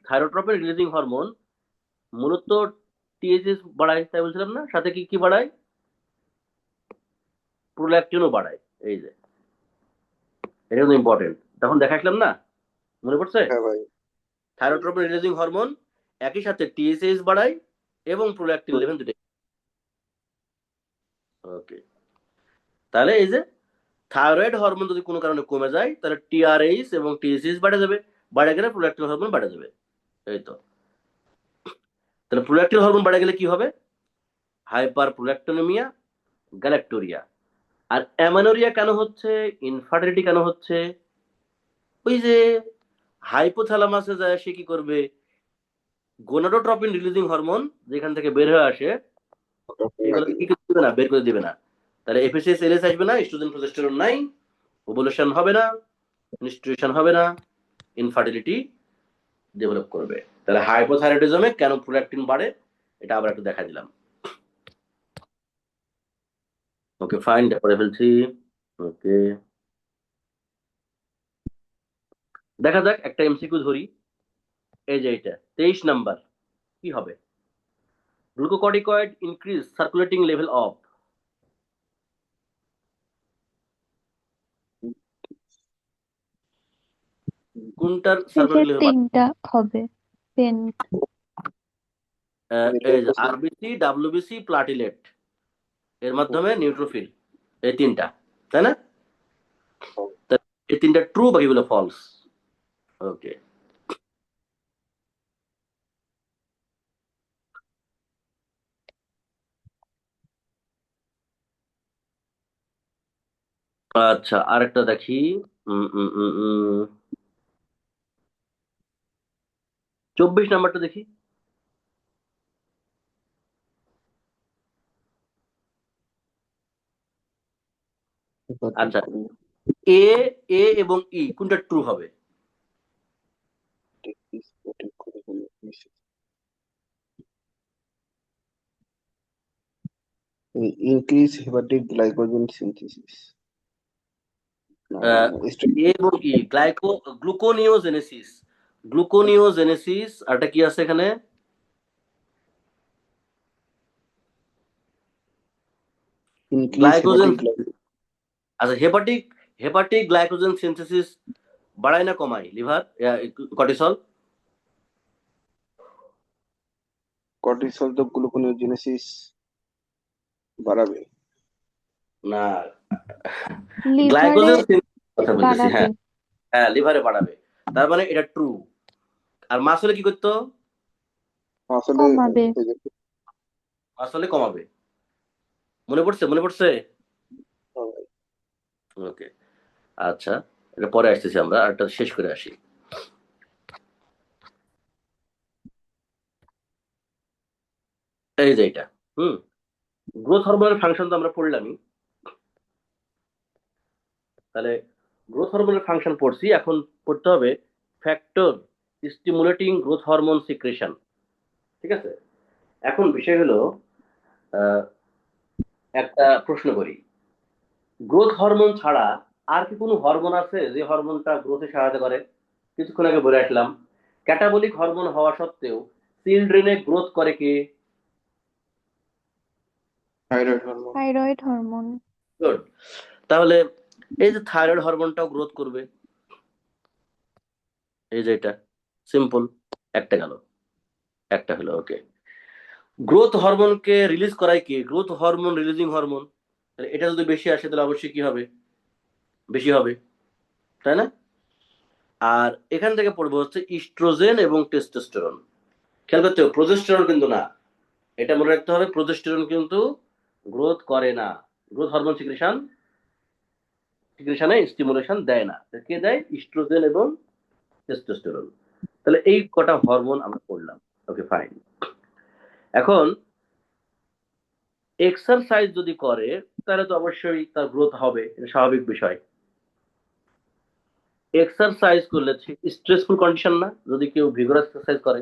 থাইরোট্রপিন রিলিজিং হরমোন মূলত টিএসএইচ বাড়ায়, তাই বলছিলাম না, সাথে কি কি বাড়ায়, প্রোল্যাকটিনও বাড়ায়। এই যে এটা কিন্তু ইম্পর্টেন্ট, তখন দেখাইছিলাম না, মনে পড়ছে? হ্যাঁ ভাই। থাইরোট্রপিন রিলিজিং হরমোন একই সাথে টিএসএইচ বাড়ায় এবং প্রোল্যাকটিন লেভেল দুটাই। ওকে, তাহলে এই যে থাইরয়েড হরমোন যদি কোনো কারণে কমে যায় তাহলে টিআরএইচ এবং টিএসএইচ বাড়ে যাবে, বাড়ে গেলে প্রোল্যাকটিন হরমোন বাড়ে যাবে। এই তো, তাহলে প্রোল্যাকটিন হরমোন বাড়ে গেলে কি হবে? Hyper প্রোল্যাকটোনেমিয়া, galactorrhoea. আর অ্যামানোরিয়া কেন হচ্ছে, ইনফার্টিলিটি কেন হচ্ছে? ওই যে হাইপোথ্যালামাসে যায়, সে কি করবে, গোনাডোট্রপিন রিলিজিং হরমোন যেখান থেকে বের হয়ে আসে এগুলো কি করতে দিবে না, বের করে দিবে না। তাহলে এফএসএস এলএস আসবে না, এস্ট্রোজেন প্রোজেস্টেরন নাই, ওভুলেশন হবে না, মেনস্ট্রুয়েশন হবে না, ইনফার্টিলিটি ডেভেলপ করবে। তাহলে হাইপোথাইরয়েডিজমে কেন প্রোল্যাকটিন বাড়ে এটা আবার একটু দেখা দিলাম। ওকে ফাইন, করে ফেলছি। ওকে, দেখা যাক একটা এমসিকিউ ধরি। এই যে এটা 23 নাম্বার, কি হবে? Glucocorticoid increase circulating level of, কোনটার সার্কুলেটিং লেভেল? তিনটা হবে পেন। এই যে আরবিসি, ডাব্লিউবিসি, প্লাটিলেট, এর মাধ্যমে নিউট্রোফিল, এই তিনটা, তাই না? এই তিনটা ট্রু, বাকিগুলো ফলস। ওকে, আচ্ছা আরেকটা দেখি। 24 নাম্বারটা দেখি। আচ্ছা, এ এ এবং ই কোনটা ট্রু হবে? increase hepatic glycogen synthesis. এ এবং ই, গ্লুকোনিওজেনেসিস, গ্লুকোনিওজেনেসিস, আরটা কি আছে এখানে? গ্লাইকোজেন। আচ্ছা, হেপাটিক হেপাটিক গ্লাইকোজেন সিনথেসিস বাড়ায় না কমায় লিভার কর্টিসল? কর্টিসল তো গ্লুকোনিওজেনেসিস বাড়াবে না, লিভারে গ্লাইকোজেন কথা বলতেছি। বাড়াবে। হ্যাঁ হ্যাঁ, লিভারে বাড়াবে, তার মানে এটা ট্রু। আর মাসলে কি করতো? আসলে কমাবে। মাসলে কমাবে। মনে পড়ছে, মনে পড়ছে? ওকে, আচ্ছা, এটা পরে আসতেছি, আমরা আরটা শেষ করে আসি। এই যে এটা, গ্রোথ হরমোনের ফাংশন তো আমরা পড়লামই। তাহলে গ্রোথ হরমোনের ফাংশন পড়ছি, এখন পড়তে হবে factor stimulating growth hormone secretion. ঠিক আছে, এখন বিষয় হলো একটা প্রশ্ন করি, গ্রোথ হরমোন ছাড়া আর কি কোনো হরমোন আছে যে হরমোনটা গ্রোথে সহায়তা করে? কিছুক্ষণ আগে বলে আসলাম, ক্যাটাবলিক হরমোন হওয়া সত্ত্বেও চিলড্রেনে গ্রোথ করে কে? Thyroid hormone. গুড। তাহলে এই যে থাইরয়েড হরমোনটাও গ্রোথ করবে, এই যে এটা সিম্পল, একটা গেল, একটা হলো। ওকে, গ্রোথ হরমোনকে রিলিজ করায় কি? Growth hormone releasing hormone. এটা যদি বেশি আসে তাহলে অবশ্যই কি হবে, বেশি হবে, তাই না? আর এখান থেকে পড়বো হচ্ছে ইস্ট্রোজেন এবং টেস্টোস্টেরন। খেয়াল করতে হবে, প্রোজেস্টেরন কিন্তু না, এটা মনে রাখতে হবে, প্রোজেস্টেরন কিন্তু গ্রোথ করে না, গ্রোথ হরমোন সিক্রেশনে স্টিমুলেশন দেয় না। কে দেয়? ইস্ট্রোজেন এবং টেস্টোস্টেরন। তাহলে এই কটা হরমোন আমরা পড়লাম। ওকে ফাইন, এখন এক্সারসাইজ যদি করে তাহলে তো অবশ্যই তার গ্রোথ হবে, এটা স্বাভাবিক বিষয়। এক্সারসাইজ করলে স্ট্রেসফুল কন্ডিশন না, যদি কেউ ভিগোরাস এক্সারসাইজ করে?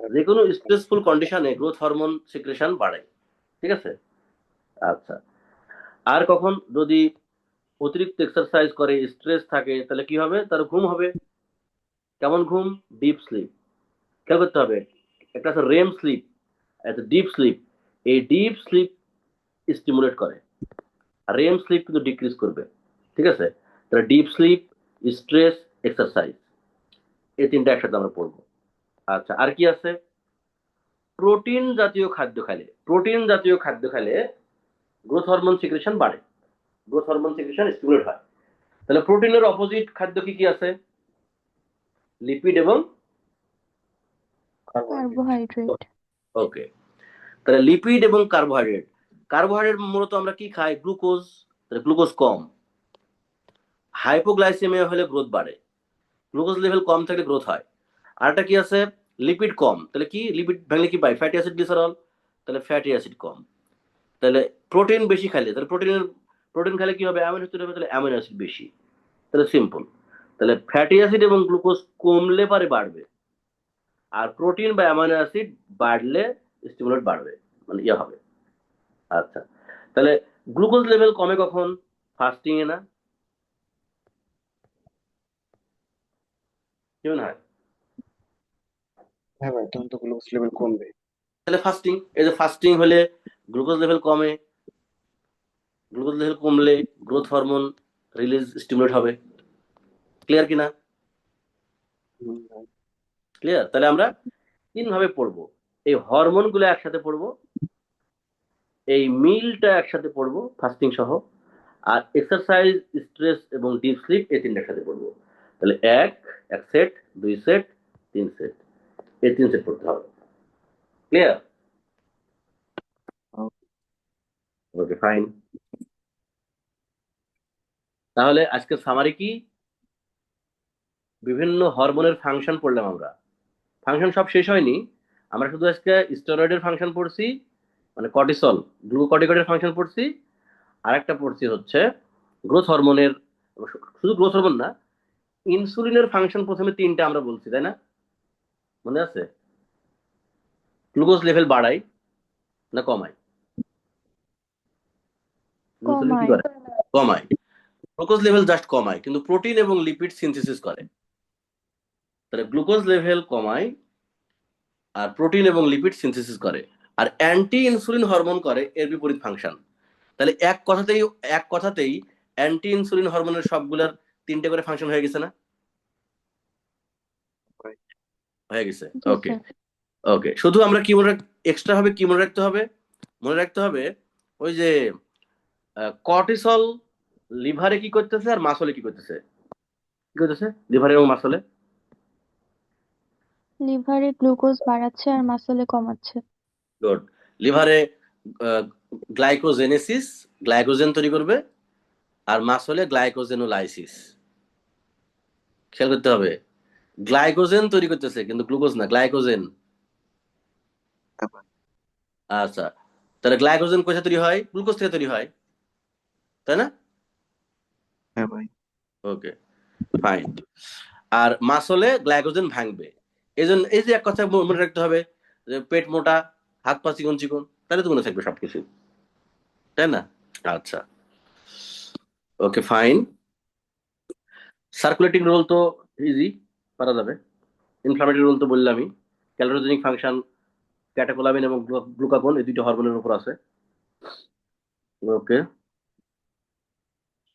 যে কোনো স্ট্রেসফুল কন্ডিশনে গ্রোথ হরমোন সিক্রেশন বাড়ে, ঠিক আছে? আচ্ছা, আর কখন যদি অতিরিক্ত এক্সারসাইজ করে, স্ট্রেস থাকে, তাহলে কি হবে? তার ঘুম হবে। কেমন ঘুম? Deep sleep. খেয়াল করতে হবে, একটা আছে রেম স্লিপ, একটা ডিপ স্লিপ। এই ডিপ স্লিপ স্টিমুলেট করে, আর রেম স্লিপ কিন্তু ডিক্রিজ করবে, ঠিক আছে? তাহলে ডিপ স্লিপ, স্ট্রেস, এক্সারসাইজ, এই তিনটা একসাথে আমরা পড়বো। আচ্ছা, আর কি আছে? প্রোটিন জাতীয় খাদ্য খেলে, প্রোটিন জাতীয় খাদ্য খেলে গ্রোথ হরমোন সিক্রেশন বাড়ে, গ্রোথ হরমোন সিক্রেশন স্টিমুলেট হয়। তাহলে প্রোটিনের অপোজিট খাদ্য কি কি আছে? লিপিড এবং কার্বোহাইড্রেট। ওকে, তাহলে লিপিড এবং কার্বোহাইড্রেট। কার্বোহাইড্রেট মূলত আমরা কি খাই? গ্লুকোজ। তাহলে গ্লুকোজ কম, হাইপোগ্লাইসেমিয়া হলে গ্রোথ বাড়ে, গ্লুকোজ লেভেল কম থাকলে গ্রোথ হয়। আরটা কি আছে? লিপিড কম, তাহলে কি লিপিড ভাঙলে কি পাই? Fatty acid, glycerol. তাহলে ফ্যাটি অ্যাসিড কম। তাহলে প্রোটিন বেশি খাইলে, তাহলে প্রোটিন খেলে কি হবে? অ্যামিনো অ্যাসিড হবে, তাহলে অ্যামিনো অ্যাসিড বেশি। তাহলে সিম্পল। তাহলে ফ্যাটি অ্যাসিড এবং গ্লুকোজ কমলে পারে বাড়বে, আর প্রোটিন বা অ্যামাইনো অ্যাসিড বাড়লে স্টিমুলেট বাড়বে, মানে ইয়ে হবে। আচ্ছা, তাহলে গ্লুকোজ লেভেল কমে কখন? ফাস্টিং এ না? কি মনে হয়? হ্যাঁ ভাই, তখন তো গ্লুকোজ লেভেল কমবে। তাহলে ফাস্টিং, এই যে ফাস্টিং হলে গ্লুকোজ লেভেল কমে, গ্লুকোজ লেভেল কমলে গ্রোথ হরমোন রিলিজ স্টিমুলেট হবে। ক্লিয়ার কিনা? ভাই। ক্লিয়ার। তাহলে আমরা তিন ভাবে পড়বো, এই হরমোন গুলো একসাথে পড়বো, এই মিলটা একসাথে পড়বো ফাস্টিং সহ, আর এক্সারসাইজ, স্ট্রেস এবং ডিপ স্লিপ, এই তিনটা একসাথে পড়বো। তাহলে এক এক সেট, দুই সেট, তিন সেট, এই তিন সেট পড়তে হবে। ক্লিয়ার? Okay, fine. তাহলে আজকে সামারি কি? বিভিন্ন হরমোনের ফাংশন পড়লাম আমরা। ফাংশন সব শেষ হয়নি, আমরা শুধু আজকে স্টেরয়েডের ফাংশন পড়ছি, মানে কর্টিসল, গ্লুকোকর্টিকয়েডের ফাংশন পড়ছি। আর একটা পড়ছি হচ্ছে গ্রোথ হরমোনের, শুধু গ্রোথ হরমোন না, ইনসুলিনের ফাংশন প্রথমে তিনটা আমরা বলছি, তাই না? মনে আছে? গ্লুকোজ লেভেল বাড়ায় না কমায়? ইনসুলিন কি কমায়। করে? কমায়। গ্লুকোজ লেভেল জাস্ট কমায়, কিন্তু প্রোটিন এবং লিপিড সিনথেসিস করে। তাহলে গ্লুকোজ লেভেল কমায় আর প্রোটিন এবং লিপিড সিনথেসিস করে, আর অ্যান্টি ইনসুলিন হরমোন করে এর বিপরীত ফাংশন। তাহলে এক কথাতেই অ্যান্টি ইনসুলিন হরমোনের সবগুলার তিনটে করে ফাংশন হয়ে গেছে না? হয়ে গেছে। জি ওকে, স্যার। ওকে। শুধু আমরা কি এক্সট্রা ভাবে কি মনে রাখতে হবে? মনে রাখতে হবে ওই যে কর্টিসল লিভারে কি করতেছে আর মাসলে কি করতেছে? কি করতেছে লিভারে এবং মাসলে? লিভারে গ্লুকোজ বাড়াচ্ছে আর মাসলে কমাচ্ছে। গুড। লিভারে গ্লাইকোজেনেসিস, গ্লাইকোজেন তৈরি করবে, আর মাসলে গ্লাইকোজেনোলাইসিস। খেয়াল করতে হবে, গ্লাইকোজেন তৈরি করতেছে কিন্তু গ্লুকোজ না, গ্লাইকোজেন। আচ্ছা, তাহলে গ্লাইকোজেন কোথা তৈরি হয়? গ্লুকোজ থেকে তৈরি হয়, তাই না? হ্যাঁ ভাই। ওকে, ফাইন। আর মাসলে গ্লাইকোজেন ভাঙবে। এই জন্য এই যে এক কথা মনে রাখতে হবে, যে পেট মোটা, হাত পা চিকন চিকন, তাহলে তো মনে থাকবে সবকিছু, তাই না? আচ্ছা, ওকে, ফাইন। সার্কুলেটিং রোল তো ইজি, পারা যাবে। ইনফ্লামেটরি রোল তো বললামই, ক্যালোরোজেনিক ফাংশন, ক্যাটাকোলামিন এবং গ্লুকাগন, এই দুইটা হরমোনের উপর আছে। Okay,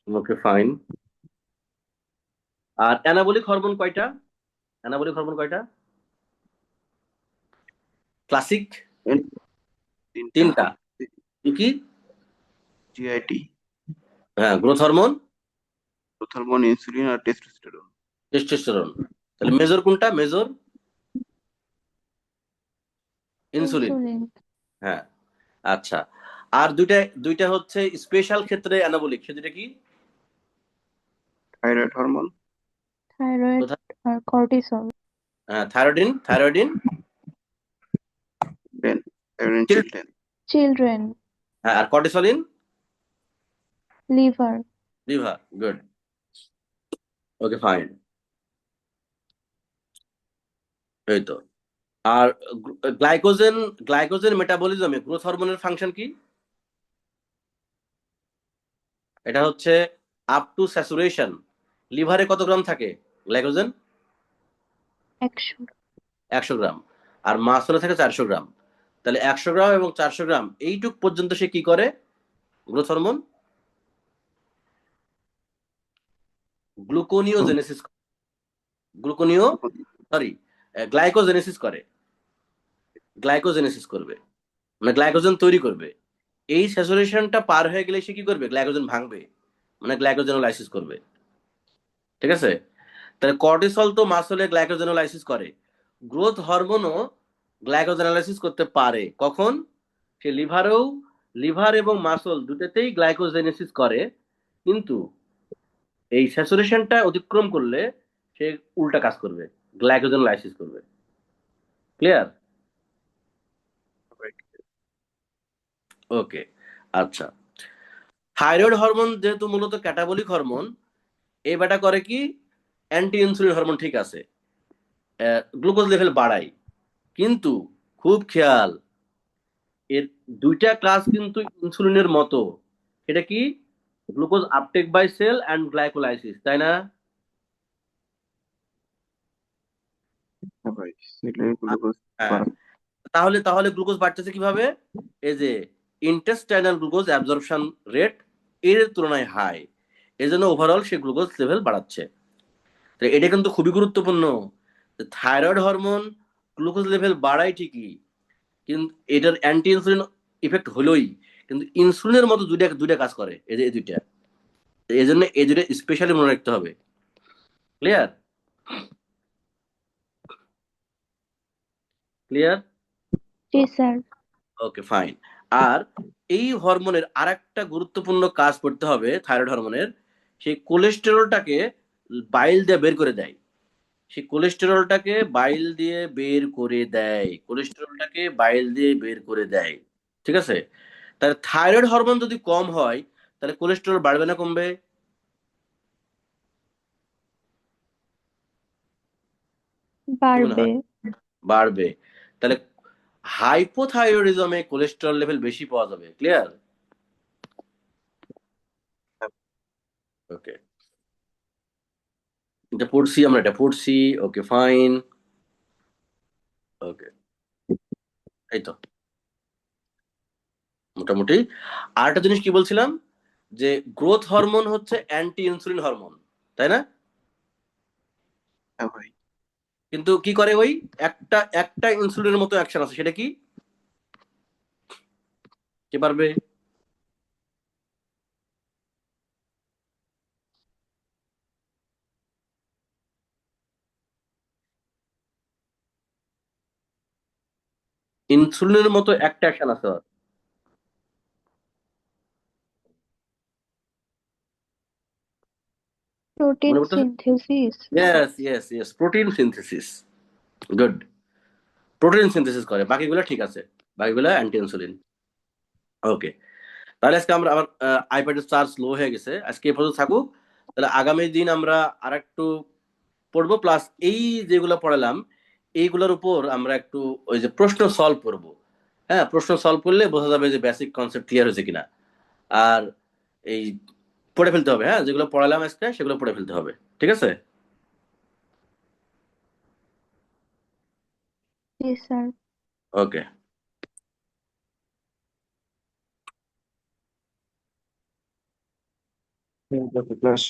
okay, fine. আর অ্যানাবলিক হরমোন কয়টা? অ্যানাবলিক হরমোন কয়টা? ক্লাসিক তিনটা। কি কি? জিআইটি, হ্যাঁ, growth hormone, growth hormone, insulin আর টেস্টোস্টেরন। টেস্টোস্টেরন। তাহলে মেজর কোনটা? Major insulin. ইনসুলিন। হ্যাঁ, আচ্ছা। আর দুইটা দুইটা হচ্ছে স্পেশাল ক্ষেত্রে অ্যানাবলিক, সেটা কি? Thyroid hormone. থাইরয়েড কোথায়? আর কর্টিসল। হ্যাঁ, থাইরয়েডিন, থাইরয়েডিন, দেন থাইরয়েড চিলড্রেন। চিলড্রেন। হ্যাঁ, আর কর্টিসলিন, লিভার। লিভার। গুড, ওকে, ফাইন। এই তো। আর গ্লাইকোজেন গ্লাইকোজেন মেটাবলিজমে গ্রোথ হরমোনের ফাংশন কি? এটা হচ্ছে আপ টু স্যাচুরেশন লিভারে কত গ্রাম থাকে গ্লাইকোজেন? 100। 100 গ্রাম। আর মাসলে থাকে 400 গ্রাম। তাহলে 100 গ্রাম এবং 400 গ্রাম এইটুক পর্যন্ত সে কি করে গ্রোথ হরমোন? গ্লুকোনিওজেনেসিস গ্লুকোনিও সরি গ্লাইকোজেনেসিস করে, গ্লাইকোজেনেসিস করবে, মানে গ্লাইকোজেন তৈরি করবে। এই স্যাচুরেশনটা পার হয়ে গেলে সে কি করবে? গ্লাইকোজেন ভাঙবে, মানে গ্লাইকোজেনোলাইসিস করবে। ঠিক আছে? তাহলে কর্টিসল তো মাসলে গ্লাইকোজেনোলাইসিস করে, গ্রোথ হরমোনও গ্লাইকোজেনোলাইসিস করতে পারে। কখন? সে লিভারেও, লিভার এবং মাসল দুটোতেই গ্লাইকোজেনেসিস করে, কিন্তু এই স্যাচুরেশনটা অতিক্রম করলে সে উল্টা কাজ করবে, গ্লাইকোজেনোলাইসিস করবে। ক্লিয়ার? ওকে, আচ্ছা। থাইরয়েড হরমোন যেহেতু মূলত ক্যাটাবলিক হরমোন, এই বেটা করে কি? অ্যান্টি ইনসুলিন হরমোন, ঠিক আছে, গ্লুকোজ লেভেল বাড়ায়, কিন্তু খুব খেয়াল, এর দুইটা কাজ কিন্তু ইনসুলিনের মতো। এটা কি? Glucose uptake by cell and glycolysis, তাই না? হ্যাঁ ভাই, সেলের গ্লুকোজ হ্যাঁ। বাড়ায়। তাহলে তাহলে গ্লুকোজ বাড়তেছে কিভাবে? এই যে ইন্টেস্টাইনাল গ্লুকোজ অ্যাবজর্পশন রেট এর তুলনায় হাই, এজন্য ওভারঅল সে গ্লুকোজ লেভেল বাড়াচ্ছে। তো এটা কিন্তু খুবই গুরুত্বপূর্ণ। থাইরয়েড হরমোন গ্লুকোজ লেভেল বাড়ায় ঠিকই, কিন্তু এটার অ্যান্টি ইনসুলিন ইফেক্ট হলোই, কিন্তু ইনসুলিনের মতো দুইটা দুইটা কাজ করে, এই দুইটা। এই জন্য এই দুইটা স্পেশালি মনে রাখতে হবে। ক্লিয়ার? ক্লিয়ার? জি স্যার। ওকে, ফাইন। আর এই হরমোনের আরেকটা গুরুত্বপূর্ণ কাজ করতে হবে থাইরয়েড হরমোনের, সেই কোলেস্টেরলটাকে বাইল দিয়ে বের করে দেয়। সেই কোলেস্টেরলটাকে বাইল দিয়ে বের করে দেয়, কোলেস্টেরলটাকে বাইল দিয়ে বের করে দেয়। ঠিক আছে? তাহলে থাইরয়েড হরমোন যদি কম হয়, তাহলে কোলেস্টেরল বাড়বে না কমবে? কি মনে বাড়বে। হয়? বাড়বে। তাহলে হাইপোথাইরয়েডিজমে কোলেস্টেরল লেভেল বেশি পাওয়া যাবে। ক্লিয়ার? ওকে, এটা পড়ছি আমরা, এটা পড়ছি। ওকে, ফাইন। ওকে, এই তো মোটামুটি। আরেকটা জিনিস কি বলছিলাম, যে গ্রোথ হরমোন হচ্ছে অ্যান্টি ইনসুলিন হরমোন, তাই না? হ্যাঁ ভাই। কিন্তু কি করে ওই একটা একটা ইনসুলিনের মতো অ্যাকশন আছে, সেটা কি? কে পারবে? ইনসুলিনের মতো একটা অ্যাকশন আছে ওর। প্রোটিন মনে পড়তেছে? Synthesis. Yes yes yes, protein synthesis. Good. Protein synthesis করে, বাকিগুলো ঠিক আছে, বাকিগুলো অ্যান্টি ইনসুলিন। ওকে, তাহলে আজকে আমরা আমার আইপ্যাডের চার্জ লো হয়ে গেছে, আজকে এ পর্যন্ত থাকুক। তাহলে আগামী দিন আমরা আরেকটু পড়বো, প্লাস এই যেগুলো পড়ালাম এইগুলোর উপর আমরা একটু ওই যে প্রশ্ন সলভ করব। হ্যাঁ, প্রশ্ন সলভ করলে বোঝা যাবে যে বেসিক কনসেপ্ট ক্লিয়ার হয়েছে কিনা। আর এই পড়ে ফেলতে হবে, হ্যাঁ, যেগুলো পড়ালাম আজকে সেগুলো পড়ে ফেলতে হবে। ঠিক আছে? জি স্যার। ওকে। ক্লাস